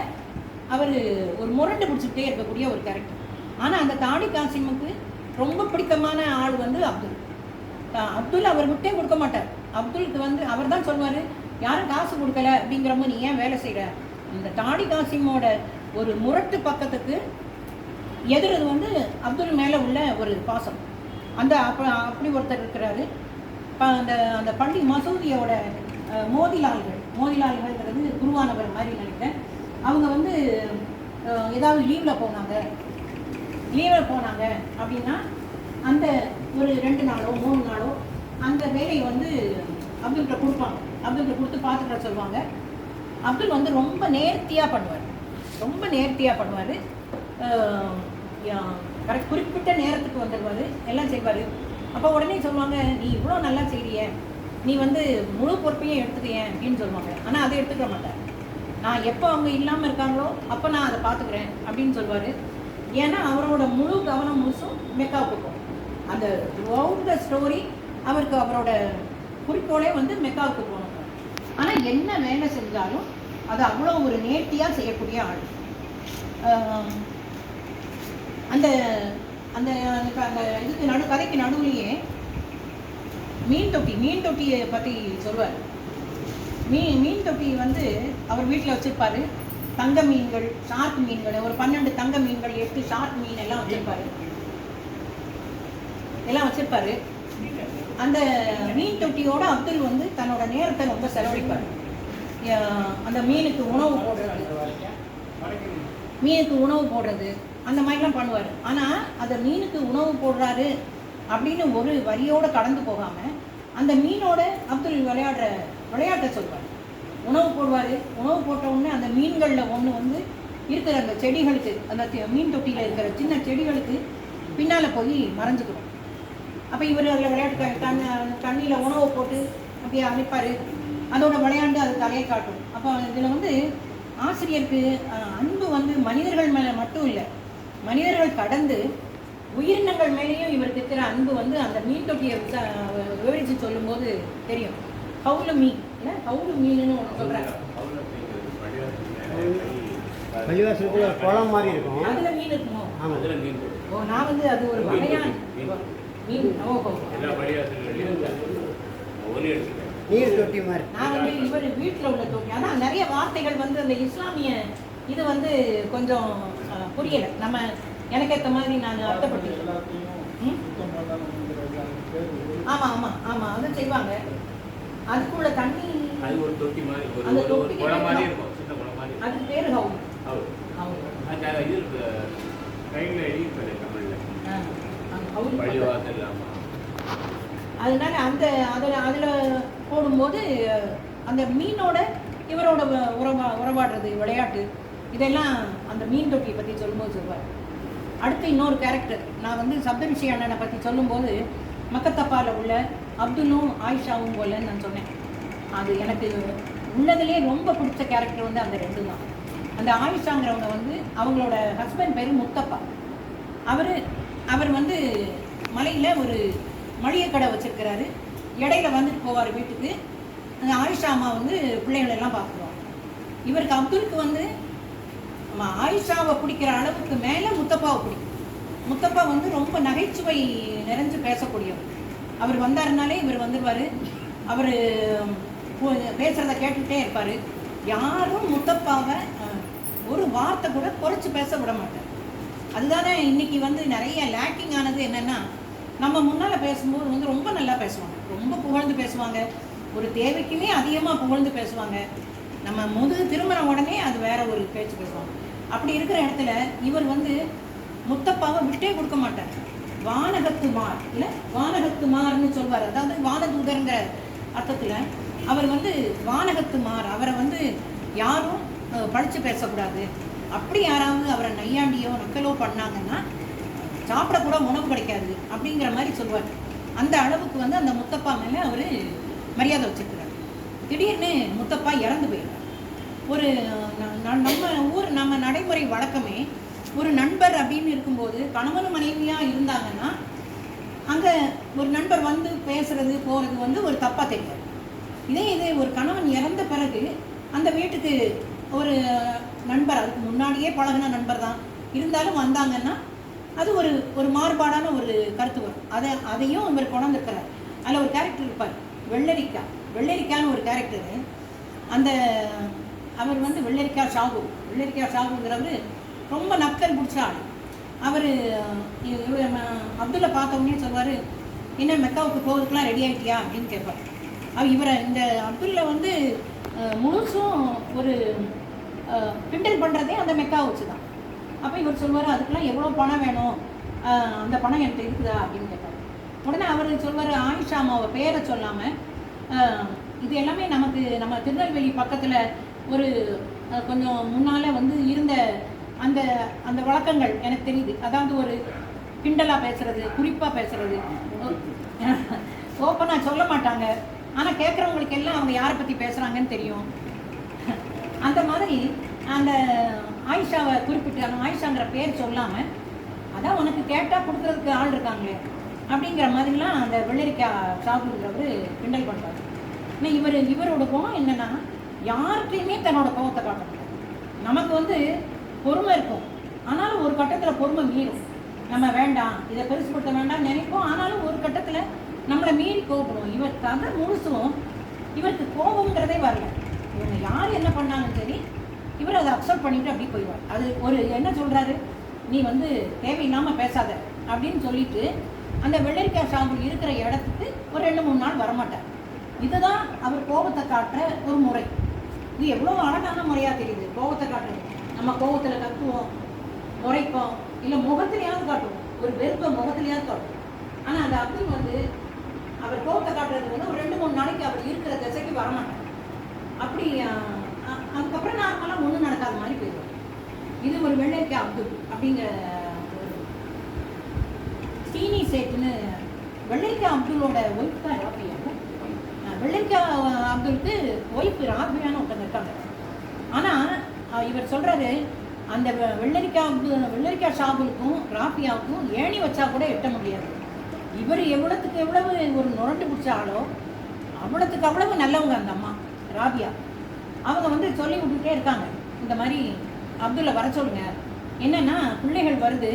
அவர் ஒரு முரண்டு பிடிச்சிக்கிட்டே இருக்கக்கூடிய ஒரு கேரக்டர். ஆனால் அந்த தாடி காசிமுக்கு ரொம்ப பிடித்தமான ஆள் வந்து அப்துல். அப்துல் அவர் விட்டே கொடுக்க மாட்டார். அப்துலுக்கு வந்து அவர் தான் சொல்வார், யாரும் காசு கொடுக்கல அப்படிங்கிறப்போ நீ ஏன் வேலை செய்கிற. இந்த தாடி காசிமோட ஒரு முரட்டு பக்கத்துக்கு எதிரது வந்து அப்துல் மேலே உள்ள ஒரு பாசம். அந்த அப்படி ஒருத்தர் இருக்கிறாரு. அந்த அந்த பள்ளி மசூதியோட மோதிலாள்கள்ங்கிறது குருவானவர் மாதிரி நினைக்கிறேன். அவங்க வந்து ஏதாவது லீவில் போனாங்க அப்படின்னா அந்த ஒரு 2 நாளோ 3 நாளோ அந்த வேலையை வந்து அப்துல்கிட்ட கொடுப்பாங்க. அப்துல்கிட்ட கொடுத்து பார்த்துக்கிட்ட சொல்லுவாங்க. அப்துல் வந்து ரொம்ப நேர்த்தியாக பண்ணுவார். கரெக்ட் குறிப்பிட்ட நேரத்துக்கு வந்துடுவார், எல்லாம் செய்வார். அப்போ உடனே சொல்லுவாங்க, நீ இவ்வளோ நல்லா செய்கிறிய, நீ வந்து முழு பொறுப்பையும் எடுத்துக்கையன் அப்படின்னு சொல்லுவாங்க. ஆனால் அதை எடுத்துக்க மாட்டார். நான் எப்போ அவங்க இல்லாமல் இருக்காங்களோ அப்போ நான் அதை பார்த்துக்கிறேன் அப்படின்னு சொல்லுவார். ஏன்னா அவரோட முழு கவனம் முழுசும் மெக்காவுக்கு போகும். அந்த த்ரூஅவுட் த ஸ்டோரி அவருக்கு அவரோட குறிக்கோளே வந்து மெக்காவுக்கு போகணும். ஆனால் என்ன வேலை செஞ்சாலும் அது அவ்வளோ ஒரு நேர்த்தியாக செய்யக்கூடிய ஆள். அந்த அந்த அந்த இதுக்கு கதைக்கு நடுவுலையே மீன் தொட்டியை பற்றி சொல்வார். மீன் தொட்டி வந்து அவர் வீட்டில் வச்சுருப்பார். தங்க மீன்கள், ஷார்க் மீன்கள், ஒரு 12 தங்க மீன்கள், 8 ஷார்க் மீன் எல்லாம் வச்சுருப்பாரு. அந்த மீன் தொட்டியோட அப்துல் வந்து தன்னோட நேரத்தை ரொம்ப செலவழிப்பார். அந்த மீனுக்கு உணவு போடுறது அந்த மாதிரிலாம் பண்ணுவார். ஆனால் அந்த மீனுக்கு உணவு போடுறாரு அப்படின்னு ஒரு வரியோடு கடந்து போகாமல் அந்த மீனோட அப்துல் விளையாட்டை சொல்வார். உணவு போடுவார். உணவு போட்ட உடனே அந்த மீன்களில் ஒன்று வந்து இருக்கிற அந்த செடிகளுக்கு, அந்த மீன் தொட்டியில் இருக்கிற சின்ன செடிகளுக்கு பின்னால் போய் மறைஞ்சிக்கணும். அப்போ இவர் அதில் விளையாட்டு தண்ணியில் உணவை போட்டு அப்படியே அனுப்பார். அதோட விளையாண்டு அது தலையை காட்டும். அப்போ இதில் வந்து ஆசிரியருக்கு அன்பு வந்து மனிதர்கள் மேலே மட்டும் இல்லை, மனிதர்கள் கடந்து உயிரினங்கள் மேலேயும் இவருக்கு இருக்கிற அன்பு வந்து அந்த மீன் தொட்டியை விவரித்து சொல்லும்போது தெரியும். ஹவுலு மீன் இல்லை, ஹவுலு மீனுன்னு ஒன்று சொல்கிறாங்க. பள்ளிவாசலுக்குள்ள ஒரு குளம் மாதிரி இருக்கும், அதில் மீன் இருக்குமோ? ஆமாம், அதில் மீன். ஓ, நான் வந்து அது ஒரு வகையான மீன். ஓஹோ, நீர் தொட்டி மாதிரி. நான் வந்து இவர் வீட்டில் உள்ள தொட்டி. ஆனால் நிறைய வார்த்தைகள் வந்து அந்த இஸ்லாமிய இது வந்து கொஞ்சம் புரியலை. நம்ம எனக்கு ஏற்ற மாதிரி நான் அர்த்தப்பட்டு. ஆமாம் ஆமாம் ஆமாம், அதை செய்வாங்க. அதுக்குள்ள தண்ணி, அந்த தொட்டி அதுக்கு பேர் ஹவுல். அதனால அந்த அதில் போடும்போது அந்த மீனோட இவரோட உறவாடுறது, விளையாட்டு, இதெல்லாம் அந்த மீன் தொட்டியை பற்றி சொல்லும்போது சொல்வார். அடுத்து இன்னொரு கேரக்டர், நான் வந்து சப்தரிஷி அண்ணனை பற்றி சொல்லும்போது மக்கத்தப்பாவில் உள்ள அப்துல்லும் ஆயிஷாவும் போலன்னு நான் சொன்னேன். அது எனக்கு உள்ளதுலேயே ரொம்ப பிடிச்ச கேரக்டர் வந்து அந்த 2 தான். அந்த ஆயிஷாங்கிறவங்க வந்து அவங்களோட ஹஸ்பண்ட் பேர் முத்தப்பா. அவர் வந்து மலையில் ஒரு மளிகை கடை வச்சுருக்கிறாரு. இடையில வந்துட்டு போவார் வீட்டுக்கு. அந்த ஆயிஷா அம்மா வந்து பிள்ளைகளெல்லாம் பார்த்துருவாங்க. இவருக்கு அப்துலுக்கு வந்து ஆயிஷாவை பிடிக்கிற அளவுக்கு மேலே முத்தப்பாவை பிடிக்கும். முத்தப்பா வந்து ரொம்ப நகைச்சுவை நிறைஞ்சு பேசக்கூடியவர். அவர் வந்தாருனாலே இவர் வந்துடுவார். அவர் பேசுகிறத கேட்டுக்கிட்டே இருப்பார். யாரும் முத்தப்பாவை ஒரு வார்த்தை கூட குறைச்சி பேச விட மாட்டார். அதுதானே இன்னைக்கு வந்து நிறைய லேக்கிங் ஆனது. என்னென்னா, நம்ம முன்னால் பேசும்போது வந்து ரொம்ப நல்லா பேசுவாங்க, ரொம்ப புகழ்ந்து பேசுவாங்க, ஒரு தேவைக்குமே அதிகமாக புகழ்ந்து பேசுவாங்க. நம்ம திருமண உடனே அது வேற ஒரு பேச்சு பேசுவாங்க. அப்படி இருக்கிற இடத்துல இவர் வந்து முத்தப்பாவை விட்டே கொடுக்க மாட்டார். வானகத்துமார் இல்லை, வானகத்துமார்னு சொல்வார். அதாவது வானதூதருங்கிற அர்த்தத்தில் அவர் வந்து வானகத்துமார். அவரை வந்து யாரும் படித்து பேசக்கூடாது. அப்படி யாராவது அவரை நையாண்டியோ நக்கலோ பண்ணாங்கன்னா சாப்பிடக்கூட உணவு கிடைக்காது அப்படிங்கிற மாதிரி சொல்வார். அந்த அளவுக்கு வந்து அந்த முத்தப்பா மேலே அவர் மரியாதை வச்சுருக்கிறார். திடீர்னு முத்தப்பா இறந்து போயிடுறார். ஒரு நம்ம நடைமுறை வழக்கமே ஒரு நண்பர் அப்படின்னு இருக்கும்போது கணவன் மனைவியாக இருந்தாங்கன்னா அங்கே ஒரு நண்பர் வந்து பேசுறது போகிறது வந்து ஒரு தப்பாக தெரியாது. இதே ஒரு கணவன் இறந்த பிறகு அந்த வீட்டுக்கு ஒரு நண்பர், அதுக்கு முன்னாடியே பழகின நண்பர் தான் இருந்தாலும் வந்தாங்கன்னா அது ஒரு மாறுபாடான ஒரு கருத்து வரும். அதையும் இவர் கொண்டிருக்கிறார். அதில் ஒரு கேரக்டர் இருப்பார், வெள்ளரிக்கான்னு ஒரு கேரக்டரு. அந்த அவர் வந்து வெள்ளரிக்கா ஷாகுங்கிறவர் ரொம்ப நக்கல் பிடிச்ச ஆள். அவர் அப்துல்லை பார்த்தவொடனே சொல்வார், என்ன மெக்காவுக்கு போகிறதுக்கெலாம் ரெடி ஆகிட்டியா அப்படின்னு கேட்பார். இவரை இந்த அப்துல்லை வந்து முழுசும் ஒரு கிண்டல் பண்ணுறதே அந்த மெக்காவை வச்சு தான். அப்போ இவர் சொல்வார், அதுக்கெலாம் எவ்வளோ பணம் வேணும், அந்த பணம் என்கிட்ட இருக்குதா அப்படின்னு கேட்பார். உடனே அவர் சொல்வார், ஆயிஷா அம்மாவை பேரை சொல்லாமல், இது எல்லாமே நம்ம திருநெல்வேலி பக்கத்தில் ஒரு கொஞ்சம் முன்னால் வந்து இருந்த அந்த அந்த வழக்கங்கள் எனக்கு தெரியுது. அதாவது ஒரு கிண்டலாக பேசுறது, குறிப்பாக பேசுறது, ஓப்பனாக சொல்ல மாட்டாங்க, ஆனால் கேட்குறவங்களுக்கு எல்லாம் அவங்க யாரை பற்றி பேசுகிறாங்கன்னு தெரியும். அந்த மாதிரி அந்த ஆயிஷாவை குறிப்பிட்டு, அந்த ஆயிஷாங்கிற பேர் சொல்லாமல், அதான் உனக்கு கேட்டால் கொடுக்குறதுக்கு ஆள் இருக்காங்களே அப்படிங்கிற மாதிரிலாம் அந்த வெள்ளரிக்கா ஷாகுங்கிறவர் கிண்டல் பண்ணுறாரு. ஆனால் இவரோட குணம் என்னென்னா, யார்கிட்டையுமே தன்னோட கோபத்தை காட்ட முடியாது. நமக்கு வந்து பொறுமை இருக்கும், ஆனாலும் ஒரு கட்டத்தில் பொறுமை மீறும். நம்ம வேண்டாம், இதை பெருசுப்படுத்த வேண்டாம்னு நினைப்போம், ஆனாலும் ஒரு கட்டத்தில் நம்மளை மீறி கோபப்படுவோம். இவர் கதை முழுசும் இவருக்கு கோபங்கிறதே வரல. இவங்க யார் என்ன பண்ணாலும் சரி, இவர் அதை அக்செப்ட் பண்ணிட்டு அப்படி போயிடுவார். அது ஒரு என்ன சொல்கிறாரு, நீ வந்து தேவையில்லாமல் பேசாத அப்படின்னு சொல்லிட்டு அந்த வெள்ளரிக்காய் ஷாம்பு இருக்கிற இடத்துக்கு ஒரு 2-3 நாள் வரமாட்டார். இதுதான் அவர் கோபத்தை காட்டுற ஒரு முறை. இது எவ்வளோ அழகான முறையாக தெரியுது. கோபத்தை காட்டுறது, நம்ம கோபத்தில் கத்துவோம், முறைப்போம், இல்லை முகத்திலையாவது காட்டுவோம், ஒரு வெறுப்பை முகத்திலையாவது காட்டுவோம். ஆனால் அந்த அப்துல் வந்து அவர் கோபத்தை காட்டுறது வந்து ஒரு 2-3 நாளைக்கு அவர் இருக்கிற திசைக்கு வரமாட்டார். அப்படி அதுக்கப்புறம் நார்மலாக ஒன்றும் நடக்காத மாதிரி போயிடுவார். இது ஒரு வெள்ளரிக்காய் அப்துல் அப்படிங்கிற ஒரு சீனி சேட்டுன்னு. வெள்ளரிக்காய் அப்துல்லோட ஒய்ஃப் தான் ராபியா. வெள்ளரிக்காய் அப்துலுக்கு ஒய்ஃப் ராபியான்னு ஒருத்தங்க இருக்காங்க. ஆனால் இவர் சொல்கிறாரு, அந்த வெள்ளரிக்காய் ஷாபுலுக்கும் ராபியாவுக்கும் ஏணி வச்சா கூட எட்ட முடியாது. இவர் எவ்வளோத்துக்கு எவ்வளவு ஒரு நுரண்டு பிடிச்சாலோ அவ்வளோத்துக்கு அவ்வளவு நல்லவங்க அந்த அம்மா ராபியா. அவங்க வந்து சொல்லி விட்டுட்டே இருக்காங்க, இந்த மாதிரி அப்துல்லை வர சொல்லுங்க, என்னென்னா பிள்ளைகள் வருது,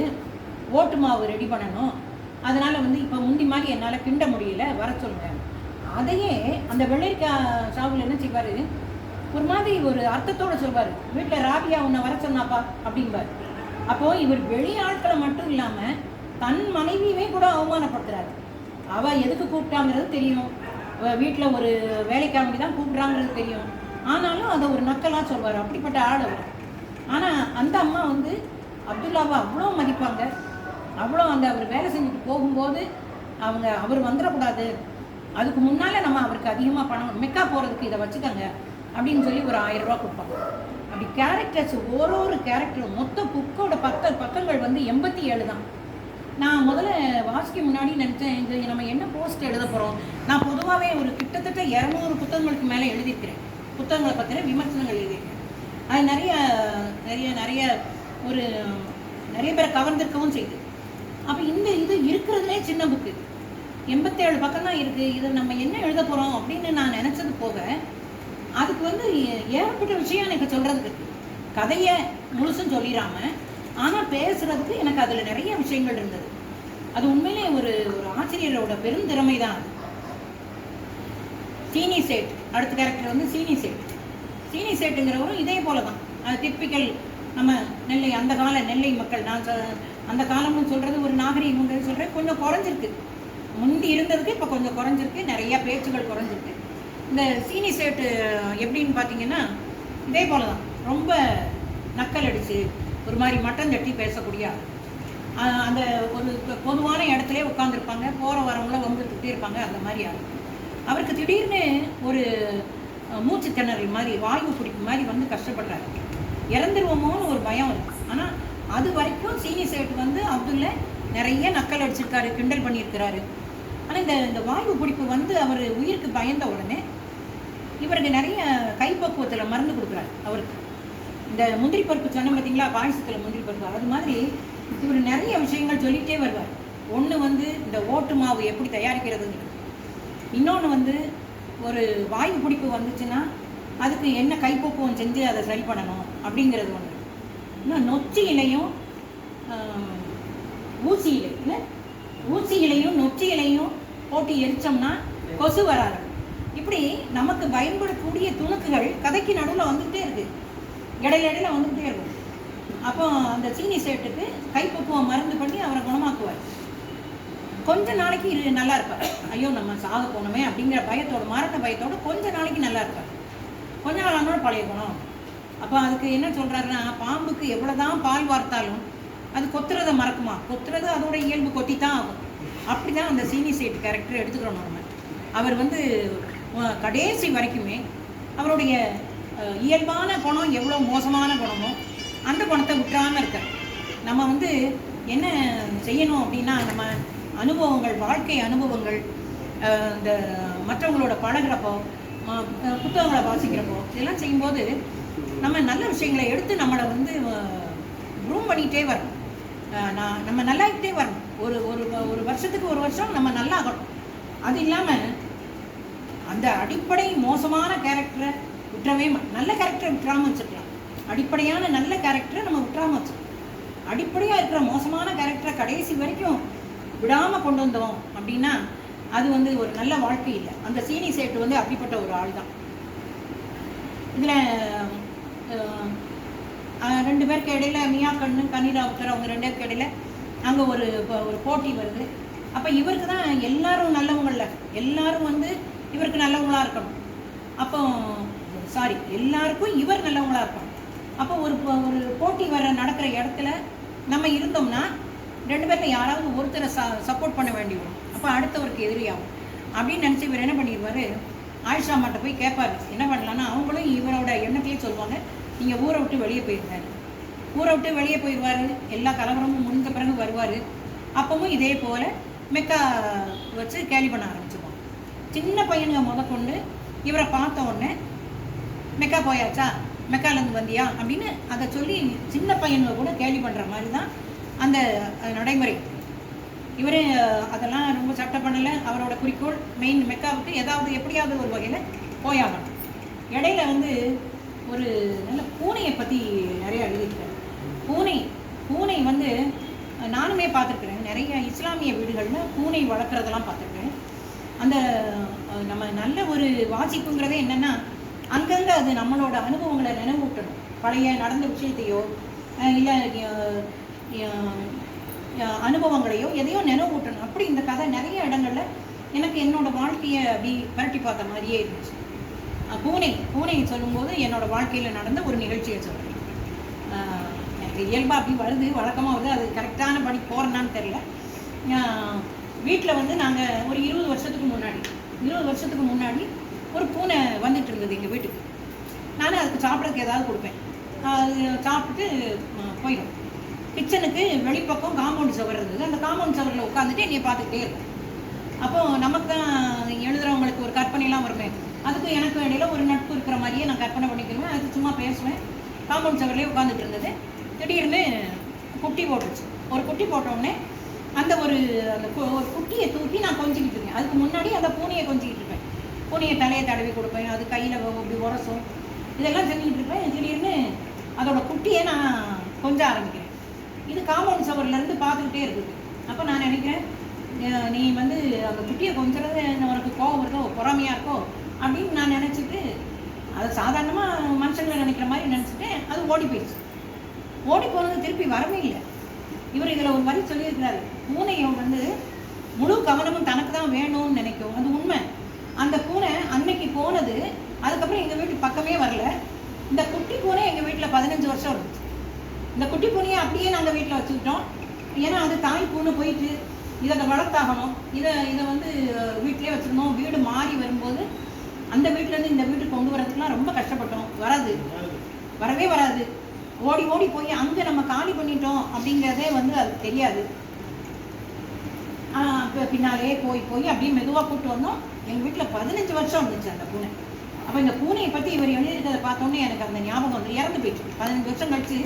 ஓட்டு மாவு ரெடி பண்ணணும், அதனால் வந்து இப்போ முந்தி மாதிரி என்னால் கிண்ட முடியல, வர சொல்லுங்க. அதையே அந்த வெள்ளரிக்காய் ஷாபுல் என்ன செய்வார், ஒரு மாதிரி ஒரு அர்த்தத்தோடு சொல்வார், வீட்டில் ராபியா உன்னை வர சொன்னாப்பா அப்படிம்பார். அப்போது இவர் வெளி ஆட்களை மட்டும் இல்லாமல் தன் மனைவியுமே கூட அவமானப்படுத்துறாரு. அவள் எதுக்கு கூப்பிட்டாங்கிறது தெரியும், வீட்டில் ஒரு வேலைக்காக தான் கூப்பிட்றாங்கிறது தெரியும், ஆனாலும் அதை ஒரு நக்கலாக சொல்வார். அப்படிப்பட்ட ஆள் அவர். ஆனால் அந்த அம்மா வந்து அப்துல்லாவை அவ்வளோ மதிப்பாங்க, அவ்வளோ அவர் வேலை செஞ்சுட்டு போகும்போது அவர் வந்துடக்கூடாது, அதுக்கு முன்னால் நம்ம அவருக்கு அதிகமாக பணம் மெக்கா போகிறதுக்கு இதை வச்சுக்கோங்க அப்படின்னு சொல்லி ஒரு 1000 ரூபா கொடுப்பாங்க. அப்படி கேரக்டர்ஸ், ஒரு கேரக்டரும் மொத்த புக்கோட பக்கங்கள் வந்து 87 தான். நான் முதல்ல வாசிக்க முன்னாடி நினச்சேன், இது நம்ம என்ன போஸ்ட் எழுத போகிறோம். நான் பொதுவாகவே ஒரு கிட்டத்தட்ட 200 புத்தகங்களுக்கு மேலே எழுதியிருக்கிறேன். புத்தகங்களை பற்றின விமர்சனங்கள் எழுதியிருக்கேன். அது நிறைய நிறைய நிறைய ஒரு நிறைய பேரை கவர்ந்திருக்கவும் செய்யுது. அப்போ இது இருக்கிறதுலே சின்ன புக்கு 87 பக்கம் தான் இருக்குது. இதை நம்ம என்ன எழுத போகிறோம் அப்படின்னு நான் நினச்சது போக, அதுக்கு வந்து ஏகப்பட்ட விஷயம் எனக்கு சொல்கிறதுக்கு இருக்குது. கதையை முழுசும் சொல்லிடாமல், ஆனால் பேசுகிறதுக்கு எனக்கு அதில் நிறைய விஷயங்கள் இருந்தது. அது உண்மையிலே ஒரு ஆசிரியரோட பெருந்திறமை தான். சீனி சேட், அடுத்த கேரக்டர் வந்து சீனி சேட். சீனி சேட்டுங்கிறவரும் இதே போல தான். டிப்பிக்கல் நம்ம நெல்லை, அந்த கால நெல்லை மக்கள். நான் அந்த காலம்னு சொல்கிறது ஒரு நாகரீகம் சொல்கிறேன், கொஞ்சம் குறைஞ்சிருக்கு. முந்தி இருந்ததுக்கு இப்போ கொஞ்சம் குறைஞ்சிருக்கு, நிறையா பேச்சுகள் குறைஞ்சிருக்கு. இந்த சீனி சேட்டு எப்படின்னு பார்த்தீங்கன்னா இதே போல தான், ரொம்ப நக்கல் அடித்து ஒரு மாதிரி மட்டம் தட்டி பேசக்கூடிய அந்த ஒரு பொதுவான இடத்துல உட்காந்துருப்பாங்க, போகிற வரவங்கள வந்துக்கிட்டே இருப்பாங்க. அந்த மாதிரி அவருக்கு திடீர்னு ஒரு மூச்சு திணறல் மாதிரி, வாயு பிடிப்பு மாதிரி வந்து கஷ்டப்படுறாரு. இறந்துருவோமோன்னு ஒரு பயம் இருக்குது. ஆனால் அது வரைக்கும் சீனி சேட்டு வந்து அப்துல்ல நிறைய நக்கல் அடிச்சிருக்காரு, கிண்டல் பண்ணியிருக்கிறாரு. ஆனால் இந்த வாயு பிடிப்பு வந்து அவர் உயிருக்கு பயந்த உடனே இவருக்கு நிறைய கைப்பக்குவத்தில் மருந்து கொடுக்குறாரு. அவருக்கு இந்த முந்திரி பருப்பு சொன்ன பார்த்தீங்களா, பாயசத்தில் முந்திரி பருப்பு, அது மாதிரி இவர் நிறைய விஷயங்கள் சொல்லிகிட்டே வருவார். ஒன்று வந்து இந்த ஓட்டு மாவு எப்படி தயாரிக்கிறதுங்கிறது, இன்னொன்று வந்து ஒரு வாயு பிடிப்பு வந்துச்சுன்னா அதுக்கு என்ன கைப்பக்குவம் செஞ்சு அதை சரி பண்ணணும் அப்படிங்கிறது ஒன்று. இன்னும் நொச்சி இலையும் ஊசி இலை இல்லை, ஊசி இலையும் நொச்சி இலையும் போட்டு எரிச்சோம்னா கொசு வராது. இப்படி நமக்கு பயன்படக்கூடிய துணுக்குகள் கதைக்கு நடுவில் வந்துகிட்டே இருக்கு, இடையில வந்துகிட்டே இருக்கும். அப்போ அந்த சீனி சேட்டுக்கு கைப்பக்குவம் மருந்து பண்ணி அவரை குணமாக்குவார். கொஞ்ச நாளைக்கு நல்லா இருப்பார். ஐயோ நம்ம சாக போனோமே அப்படிங்கிற பயத்தோட, மரண பயத்தோட கொஞ்ச நாளைக்கு நல்லா இருப்பார். கொஞ்ச நாளானோட பழைய குணம். அப்போ அதுக்கு என்ன சொல்கிறாருன்னா, பாம்புக்கு எவ்வளோதான் பால் வார்த்தாலும் அது கொத்துறதை மறக்குமா, கொத்துறது அதோட இயல்பு, கொத்தி தான் ஆகும். அப்படி தான் அந்த சீனி சேட்டு கேரக்டர் எடுத்துக்கிறோம் நம்ம. அவர் வந்து கடைசி வரைக்குமே அவருடைய இயல்பான குணம் எவ்வளோ மோசமான குணமோ அந்த குணத்தை விட்டுறாமல் இருக்கார். நம்ம வந்து என்ன செய்யணும் அப்படின்னா, நம்ம அனுபவங்கள், வாழ்க்கை அனுபவங்கள், இந்த மற்றவங்களோட பழகிறப்போ, புத்தகங்களை வாசிக்கிறப்போ, இதெல்லாம் செய்யும்போது நம்ம நல்ல விஷயங்களை எடுத்து நம்மளை வந்து க்ரூம் பண்ணிகிட்டே வரணும். நம்ம நல்லாகிட்டே வரணும். ஒரு வருஷத்துக்கு ஒரு வருஷம் நம்ம நல்லாகணும். அது இல்லாமல் அந்த அடிப்படை மோசமான கேரக்டரை விட்டுறவே, நல்ல கேரக்டரை விட்டுறாமல் வச்சுக்கலாம். அடிப்படையான நல்ல கேரக்டரை நம்ம விட்டுறாமல் வச்சுக்கலாம். அடிப்படையாக இருக்கிற மோசமான கேரக்டரை கடைசி வரைக்கும் விடாமல் கொண்டு வந்தோம் அப்படின்னா அது வந்து ஒரு நல்ல வாழ்க்கை இல்லை. அந்த சீனி சேட்டு வந்து அப்படிப்பட்ட ஒரு ஆள் தான். இதில் ரெண்டு பேருக்கு இடையில மியா கண்ணு கனிராவுக்கர் அவங்க ரெண்டு பேருக்கு இடையில அங்கே ஒரு போட்டி வருது. அப்போ இவருக்கு தான் எல்லாரும் நல்லவங்கள, எல்லாரும் வந்து இவருக்கு நல்லவங்களாக இருக்கணும். அப்போ எல்லாருக்கும் இவர் நல்லவங்களாக இருக்கணும். அப்போ ஒரு போட்டி நடக்கிற இடத்துல நம்ம இருந்தோம்னா ரெண்டு பேரில் யாராவது ஒருத்தரை சப்போர்ட் பண்ண வேண்டி வரும். அப்போ அடுத்தவருக்கு எதிரியாகும் அப்படின்னு நினச்சி இவர் என்ன பண்ணிடுவார், ஆயிஷா அம்மாட்ட போய் கேட்பார் என்ன பண்ணலான்னா. அவங்களும் இவரோட எண்ணத்தையே சொல்லுவாங்க, நீங்கள் ஊரை விட்டு வெளியே போயிருங்க. ஊரை விட்டு வெளியே போயிடுவார். எல்லா கலவரமும் முடிஞ்ச பிறகு வருவார். அப்பவும் இதே போல் மெக்கா வச்சு கேலி பண்ண ஆரம்பிச்சுப்போம். சின்ன பையனுங்க முதற்கொண்டு இவரை பார்த்த உடனே மெக்கா போயாச்சா, மெக்காலேருந்து வந்தியா அப்படின்னு அதை சொல்லி சின்ன பையனுங்க கூட கேலி பண்ணுற மாதிரி தான் அந்த நடைமுறை. இவர் அதெல்லாம் ரொம்ப சட்டை பண்ணலை. அவரோட குறிக்கோள் மெயின் மெக்காவுக்கு ஏதாவது எப்படியாவது ஒரு வகையில் போயாகணும். இடையில வந்து ஒரு நல்ல பூனையை பற்றி நிறைய எழுதியிருக்காரு. பூனை வந்து நானுமே பார்த்துருக்குறேன். நிறைய இஸ்லாமிய வீடுகளில் பூனை வளர்க்குறதெல்லாம் பார்த்துருக்கேன். அந்த நம்ம நல்ல ஒரு வாசிப்புங்கிறதே என்னென்னா, அங்கங்கே அது நம்மளோட அனுபவங்களை நினைவூட்டணும். பழைய நடந்த விஷயத்தையோ இல்லை அனுபவங்களையோ எதையோ நினைவூட்டணும். அப்படி இந்த கதை நிறைய இடங்களில் எனக்கு என்னோடய வாழ்க்கையை அப்படி பரட்டி பார்த்த மாதிரியே இருந்துச்சு. பூனை சொல்லும்போது என்னோடய வாழ்க்கையில் நடந்த ஒரு நிகழ்ச்சியை சொல்கிறேன். எனக்கு இயல்பாக அப்படி வருது, வழக்கமாக வருது. அது கரெக்டான படி போகிறேன்னான்னு தெரில. வீட்டில் வந்து நாங்கள் ஒரு 20 வருஷத்துக்கு முன்னாடி ஒரு பூனை வந்துட்டு இருந்தது எங்கள் வீட்டுக்கு. நான் அதுக்கு சாப்பிட்றதுக்கு ஏதாவது கொடுப்பேன். அது சாப்பிட்டுட்டு போயிடும். கிச்சனுக்கு வெளிப்பக்கம் காம்பவுண்ட் சுவர் இருந்தது. அந்த காம்பவுண்ட் சுவரில் உட்காந்துட்டு என்னை பார்த்துக்கிட்டே இருக்கும். அப்போது நமக்கு தான் எழுதுகிறவங்களுக்கு ஒரு கற்பனைலாம் வருமே, அதுக்கும் எனக்கும் இடையில ஒரு நட்பு இருக்கிற மாதிரியே நான் கற்பனை பண்ணிக்கிறேன். அதுக்கு சும்மா பேசுவேன். காம்பவுண்ட் சுவர்லேயே உட்காந்துட்டு இருந்தது. திடீர்னு குட்டி போட்டுச்சு. ஒரு குட்டி போட்டோடனே அந்த ஒரு குட்டியை தூக்கி நான் கொஞ்சிக்கிட்டு இருக்கேன். அதுக்கு முன்னாடி அந்த பூனையை கொஞ்சிக்கிட்டு இருப்பேன். பூனையை தலையை தடவி கொடுப்பேன், அது கையில் இப்படி உரசும், இதெல்லாம் செஞ்சுக்கிட்டு இருப்பேன். திடீர்னு அதோட குட்டியை நான் கொஞ்ச ஆரம்பிக்கிறேன். இது காம்பவுண்ட் சுவர்லேருந்து பார்த்துக்கிட்டே இருக்குது. அப்போ நான் நினைக்கிறேன், நீ வந்து அந்த குட்டியை கொஞ்சிறது உனக்கு கோவம் இருக்கோ, பொறாமையாக இருக்கோ, அப்படின்னு நான் நினச்சிட்டு அதை சாதாரணமாக மனுஷங்களை நினைக்கிற மாதிரி நினச்சிட்டு அது ஓடி போயிடுச்சு. ஓடி போனது திருப்பி வரவே இல்லை. இவர் இதில் ஒரு வரி சொல்லியிருக்கிறாரு, பூனையை வந்து முழு கவனமும் தனக்கு தான் வேணும்னு நினைக்கும். அது உண்மை. அந்த பூனை அன்னைக்கு போனது, அதுக்கப்புறம் எங்கள் வீட்டு பக்கமே வரல. இந்த குட்டி பூனை எங்கள் வீட்டில் 15 வருஷம் இருந்துச்சு. இந்த குட்டி பூனையை அப்படியே நாங்கள் வீட்டில் வச்சுக்கிட்டோம். ஏன்னா அது தாய் பூனை போயிட்டு இதை வளர்த்தாகணும், இதை வந்து வீட்டிலே வச்சுருந்தோம். வீடு மாறி வரும்போது அந்த வீட்டிலேருந்து இந்த வீட்டுக்கு கொண்டு வரதுக்குலாம் ரொம்ப கஷ்டப்பட்டோம். வரவே வராது. ஓடி ஓடி போய் அங்கே நம்ம காலி பண்ணிட்டோம் அப்படிங்கிறதே வந்து அது தெரியாது. பின்னாலே போய் அப்படியே மெதுவாக கூப்பிட்டு வந்தோம். எங்கள் வீட்டில் 15 வருஷம் இருந்துச்சு அந்த பூனை. அப்போ இந்த பூனையை பற்றி இவர் எழுதியிருக்கிறத பார்த்தோன்னே எனக்கு அந்த ஞாபகம் வந்து இறந்து போயிடுச்சு. 15 வருஷம் கழிச்சு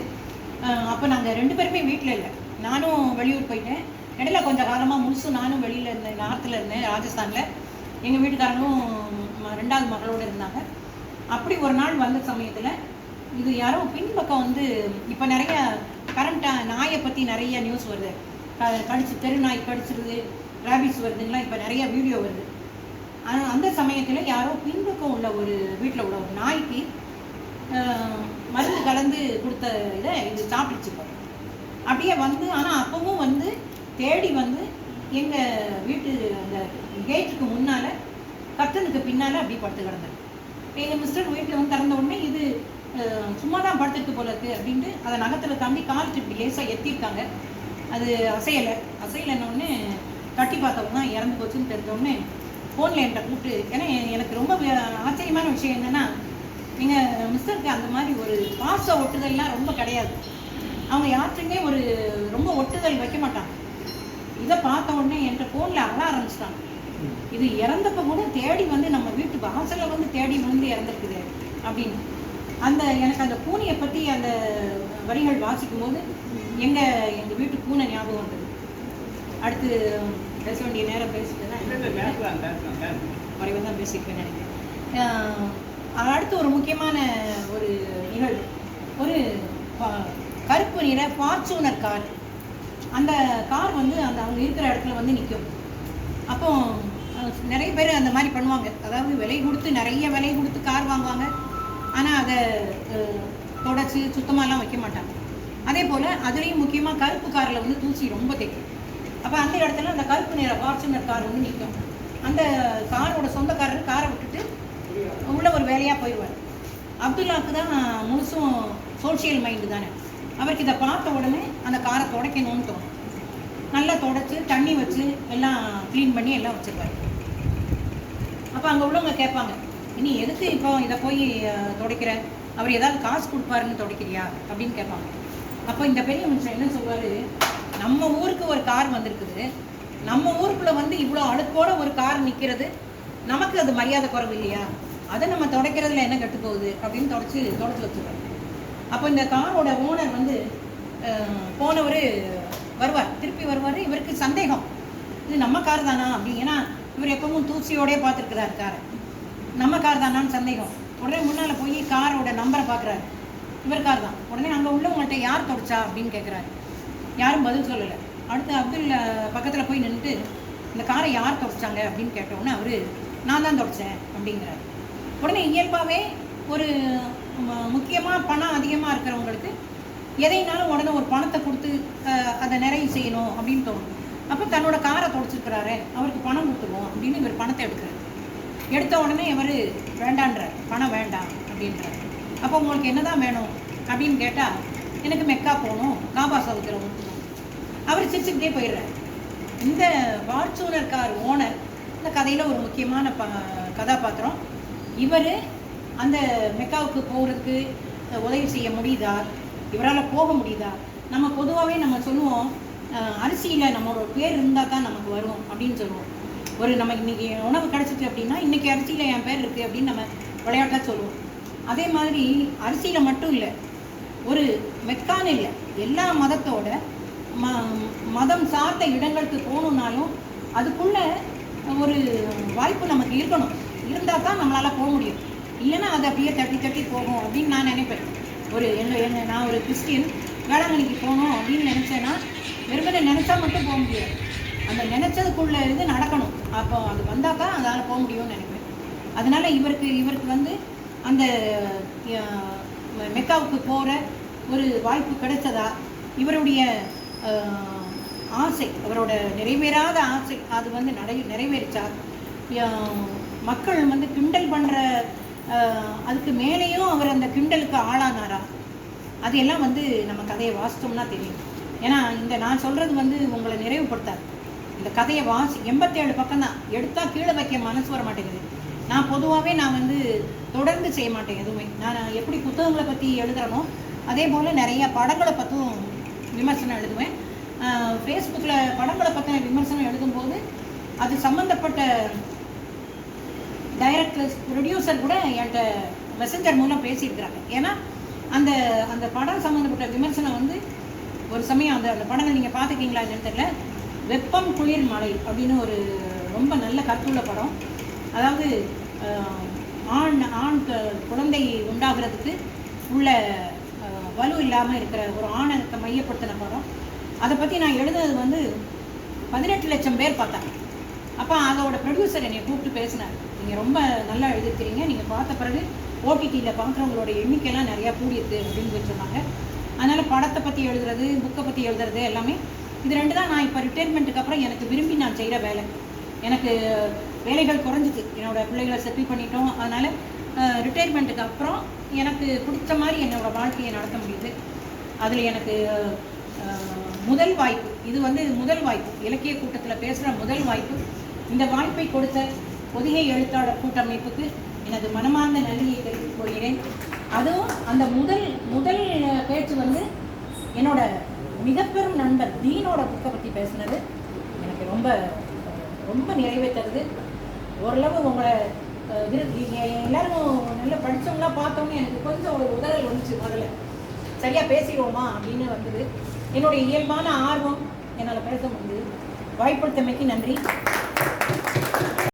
அப்போ நாங்கள் 2 பேருமே வீட்டில் இல்லை. நானும் வெளியூர் போயிட்டேன். இடையில கொஞ்சம் காலமாக முழுசும் நானும் வெளியில் இருந்தேன், நார்த்தில் இருந்தேன், ராஜஸ்தானில். எங்கள் வீட்டுக்காரங்களும் 2வது மகளோடு இருந்தாங்க. அப்படி ஒரு நாள் வந்த சமயத்தில் இது யாரோ பின்பக்கம் வந்து இப்போ நிறைய கரண்ட்டாக நாயை பற்றி நிறைய நியூஸ் வருது. கடிச்சு தெரு நாய் கடிச்சிருது, ரேபிஸ் வருதுங்களா, இப்போ நிறைய வீடியோ வருது. அந்த சமயத்தில் யாரோ பின்பக்கம் உள்ள ஒரு வீட்டில் உள்ள ஒரு நாய்க்கு மருந்து கலந்து கொடுத்த இதை இது சாப்பிடுச்சு. அப்படியே வந்து ஆனால் அப்பவும் வந்து தேடி வந்து எங்கள் வீட்டு அந்த கேட்டுக்கு முன்னால் கர்ட்டனுக்கு பின்னால் அப்படியே படுத்து கிடந்தார். எங்கள் மிஸ்டர் வீட்டில் வந்து திறந்த உடனே இது சும்மா தான் படுத்துட்டு போல இருக்குது அப்படின்ட்டு அதை நகத்தில் தாண்டி கால் இப்படி லேசாக எத்திருக்காங்க. அது அசையலைன்னொடனே தட்டி பார்த்தவங்க தான் இறந்து போச்சுன்னு தெரிஞ்சோடனே ஃபோனில் என்கிட்ட கூப்பிட்டு, ஏன்னா எனக்கு ரொம்ப ஆச்சரியமான விஷயம் என்னென்னா, எங்கள் மிஸ்டருக்கு அந்த மாதிரி ஒரு பாச ஒட்டுதல்லாம் ரொம்ப கிடையாது. அவங்க யார்கிட்டையுமே ஒரு ரொம்ப ஒட்டுதல் வைக்க மாட்டாங்க. இதை பார்த்த உடனே என்கிட்ட ஃபோனில் அழ ஆரம்பிச்சிட்டாங்க. இது இறந்தப்போ கூட தேடி வந்து நம்ம வீட்டு வாசலில் வந்து தேடி வந்து இறந்துருக்குது அப்படின்னு. எனக்கு அந்த பூனையை பற்றி அந்த வரிகள் வாசிக்கும் போது எங்கள் வீட்டு பூனை ஞாபகம் வந்தது. அடுத்து பேச வேண்டிய நேரம் பேசிட்டேன்னா குறைவாக தான் பேசியிருப்பேன் நினைக்கிறேன். அடுத்து ஒரு முக்கியமான ஒரு நிகழ்வு, ஒரு கருப்பு நிற ஃபார்ச்சூனர் கார். அந்த கார் வந்து அவங்க இருக்கிற இடத்துல வந்து நிற்கும். அப்போ நிறைய பேர் அந்த மாதிரி பண்ணுவாங்க. அதாவது நிறைய விலை கொடுத்து கார் வாங்குவாங்க. ஆனால் அதை தொடச்சி சுத்தமாகலாம் வைக்க மாட்டாங்க. அதே போல் அதுலேயும் முக்கியமாக கருப்பு காரில் வந்து தூசி ரொம்ப தைக்கும். அப்போ அந்த இடத்துல அந்த கருப்பு நிற ஃபார்ச்சுனர் கார் வந்து நிற்கும். அந்த காரோட சொந்தக்காரர் காரை விட்டுட்டு உள்ள ஒரு வேலையாக போயிடுவார். அப்துல்லாவுக்கு தான் முழுசும் சோஷியல் மைண்டு தானே. அவருக்கு இதை பார்த்த உடனே அந்த காரை துடைக்கணும்னு தோணும். நல்லா துடைச்சி தண்ணி வச்சு எல்லாம் க்ளீன் பண்ணி எல்லாம் வச்சுருவார். அப்போ அங்கே உள்ளவங்க கேட்பாங்க, நீ எதுக்கு இப்போ இதை போய் துடைக்கிற, அவர் ஏதாவது காசு கொடுப்பாருன்னு துடைக்கிறியா அப்படின்னு கேட்பாங்க. அப்போ இந்த பெரிய மனுஷன் என்ன சொல்வார், நம்ம ஊருக்கு ஒரு கார் வந்திருக்குது, நம்ம ஊருக்குள்ளே வந்து இவ்வளோ அழுக்கோட ஒரு கார் நிற்கிறது, நமக்கு அது மரியாதை குறைவு இல்லையா, அதை நம்ம துடைக்கிறதுல என்ன கெட்டு போகுது அப்படின்னு தொடச்சி வச்சுருவார். அப்போ இந்த காரோட ஓனர் வந்து போனவர் திருப்பி வருவார். இவருக்கு சந்தேகம், இது நம்ம கார் தானா அப்படி. ஏன்னா இவர் எப்பவும் தூசியோடய பார்த்துருக்குறாரு காரை, நம்ம கார் தானான்னு சந்தேகம். உடனே முன்னால் போய் காரோட நம்பரை பார்க்குறாரு, இவர் கார் தான். உடனே அங்கே உள்ளவங்கள்ட்ட யார் தொடச்சா அப்படின்னு கேட்குறாரு. யாரும் பதில் சொல்லலை. அடுத்து அப்துல் பக்கத்தில் போய் நின்றுட்டு இந்த காரை யார் தொடச்சாங்க அப்படின்னு கேட்டோன்னே அவர் நான் தான் தொடச்சேன் அப்படிங்கிறார். உடனே இயல்பாகவே ஒரு முக்கியமாக பணம் அதிகமாக இருக்கிறவங்களுக்கு எதைனாலும் உடனே ஒரு பணத்தை கொடுத்து அதை நிறைவு செய்யணும் அப்படின்னு தோணும். அப்போ தன்னோட காரை தொடச்சிருக்கிறாரு, அவருக்கு பணம் கொடுத்துருவோம் அப்படின்னு இவர் பணத்தை எடுக்கிறார். எடுத்த உடனே இவர் வேண்டான்றார், பணம் வேண்டாம் அப்படின்றார். அப்போ உங்களுக்கு என்ன தான் வேணும் அப்படின்னு கேட்டால், எனக்கு மெக்கா போகணும், காபா சவுத்தில் ஊற்றணும். அவர் சிரிச்சுக்கிட்டே போயிடுறார். இந்த ஃபார்ச்சூனர் கார் ஓனர் இந்த கதையில் ஒரு முக்கியமான கதாபாத்திரம். இவர் அந்த மெக்காவுக்கு போகிறதுக்கு உதவி செய்ய முடியுதா, இவரால் போக முடியுதா? நம்ம பொதுவாகவே நம்ம சொல்லுவோம், அரிசியில் நம்மளோட பேர் இருந்தால் தான் நமக்கு வரும் அப்படின்னு சொல்லுவோம். நமக்கு இன்றைக்கி உணவு கிடச்சிட்டு அப்படின்னா இன்றைக்கி அரிசியில் என் பேர் இருக்குது அப்படின்னு நம்ம விளையாட்டாக சொல்லுவோம். அதே மாதிரி அரிசியில் மட்டும் இல்லை, ஒரு மெக்கான்னு இல்லை, எல்லா மதத்தோட மதம் சார்ந்த இடங்களுக்கு போகணுன்னாலும் அதுக்குள்ளே ஒரு வாய்ப்பு நமக்கு இருக்கணும். இருந்தால் தான் நம்மளால் போக முடியும். இல்லைன்னா அது அப்படியே தட்டி போகும் அப்படின்னு நான் நினைப்பேன். நான் ஒரு கிறிஸ்டியன், வேளாங்கண்ணிக்கு போகணும் அப்படின்னு நினச்சேன்னா வெறுமனே நினச்சா மட்டும் போக முடியாது. அந்த நினச்சதுக்குள்ளே இது நடக்கணும். அப்போ அது வந்தால் தான் அதால் போக முடியும்னு நினைப்பேன். அதனால் இவருக்கு வந்து அந்த மெக்காவுக்கு போகிற ஒரு வாய்ப்பு கிடைச்சதா, இவருடைய ஆசை, அவரோட நிறைவேறாத ஆசை அது வந்து நிறைவேறிச்சா, மக்கள் வந்து கிண்டல் பண்ணுற அதுக்கு மேலேயும் அவர் அந்த கிண்டலுக்கு ஆளானாரா, அது எல்லாம் வந்து நம்ம கதையை வாசித்தோம்னா தெரியும். ஏன்னா இந்த நான் சொல்கிறது வந்து உங்களை நிறைவுபடுத்தாது. இந்த கதையை 87 பக்கம் தான், எடுத்தால் கீழே வைக்க மனசு வர மாட்டேங்குது. நான் பொதுவாகவே நான் வந்து தொடர்ந்து செய்ய மாட்டேன் எதுவுமே. நான் எப்படி புத்தகங்களை பற்றி எழுதுகிறனோ அதே போல் நிறைய படங்களை பற்றும் விமர்சனம் எழுதுவேன். ஃபேஸ்புக்கில் படங்களை பற்றின விமர்சனம் எழுதும்போது அது சம்மந்தப்பட்ட டைரக்டர்ஸ், ப்ரொடியூசர் கூட என்கிட்ட மெசஞ்சர் மூலம் பேசியிருக்கிறாங்க. ஏன்னா அந்த அந்த படம் சம்மந்தப்பட்ட விமர்சனம் வந்து ஒரு சமயம் அந்த படங்கள் நீங்கள் பார்த்துக்கிங்களா என்னன்னு தெரியல, வெப்பம் குளிர் மழை அப்படின்னு ஒரு ரொம்ப நல்ல கருத்துள்ள படம். அதாவது ஆண் குழந்தை உண்டாகிறதுக்கு உள்ள வலு இல்லாமல் இருக்கிற ஒரு ஆணத்தை மையப்படுத்தின படம். அதை பற்றி நான் எழுதுனது வந்து 18 லட்சம் பேர் பார்த்தாங்க. அப்போ அதோட ப்ரொடியூசர் என்னை கூப்பிட்டு பேசினார், நீங்கள் ரொம்ப நல்லா எழுதிக்கிறீங்க, நீங்கள் பார்த்த பிறகு ஓடிடியில் பார்க்குறவங்களோட எண்ணிக்கையெல்லாம் நிறையா கூடியிருக்கு அப்படின்னு சொல்லி சொன்னாங்க. அதனால் படத்தை பற்றி எழுதுறது, புக்கை பற்றி எழுதுறது எல்லாமே இது 2 தான் நான் இப்போ ரிட்டையர்மெண்ட்டுக்கு அப்புறம் எனக்கு விரும்பி நான் செய்கிற வேலை. எனக்கு வேலைகள் குறைஞ்சிது, என்னோடய பிள்ளைகளை செட்டில் பண்ணிட்டோம். அதனால் ரிட்டையர்மெண்ட்டுக்கு அப்புறம் எனக்கு பிடிச்ச மாதிரி என்னோடய வாழ்க்கையை நடத்த முடியுது. அதில் எனக்கு முதல் வாய்ப்பு, இது வந்து முதல் வாய்ப்பு, இலக்கிய கூட்டத்தில் பேசுகிற முதல் வாய்ப்பு. இந்த வாய்ப்பை கொடுத்த பொதிகை எழுத்தாளர் கூட்டமைப்புக்கு எனது மனமார்ந்த நன்றியை தெரிவித்துக் கொள்கிறேன். அதுவும் அந்த முதல் பேச்சு வந்து என்னோட மிகப்பெரும் நண்பர் தீனோட புக்கை பற்றி பேசுனது எனக்கு ரொம்ப ரொம்ப நிறைவே தருது. ஓரளவு உங்களை எல்லாரும் நல்லா படித்தவங்களாம் பார்த்தோன்னே எனக்கு கொஞ்சம் ஒரு உதறல் வந்துச்சு. முதல்ல சரியாக பேசிடுவோமா அப்படின்னு வந்தது. என்னுடைய இயல்பான ஆர்வம் என்னால் பேச முடியுது. வாய்ப்படுத்தமைக்கு நன்றி.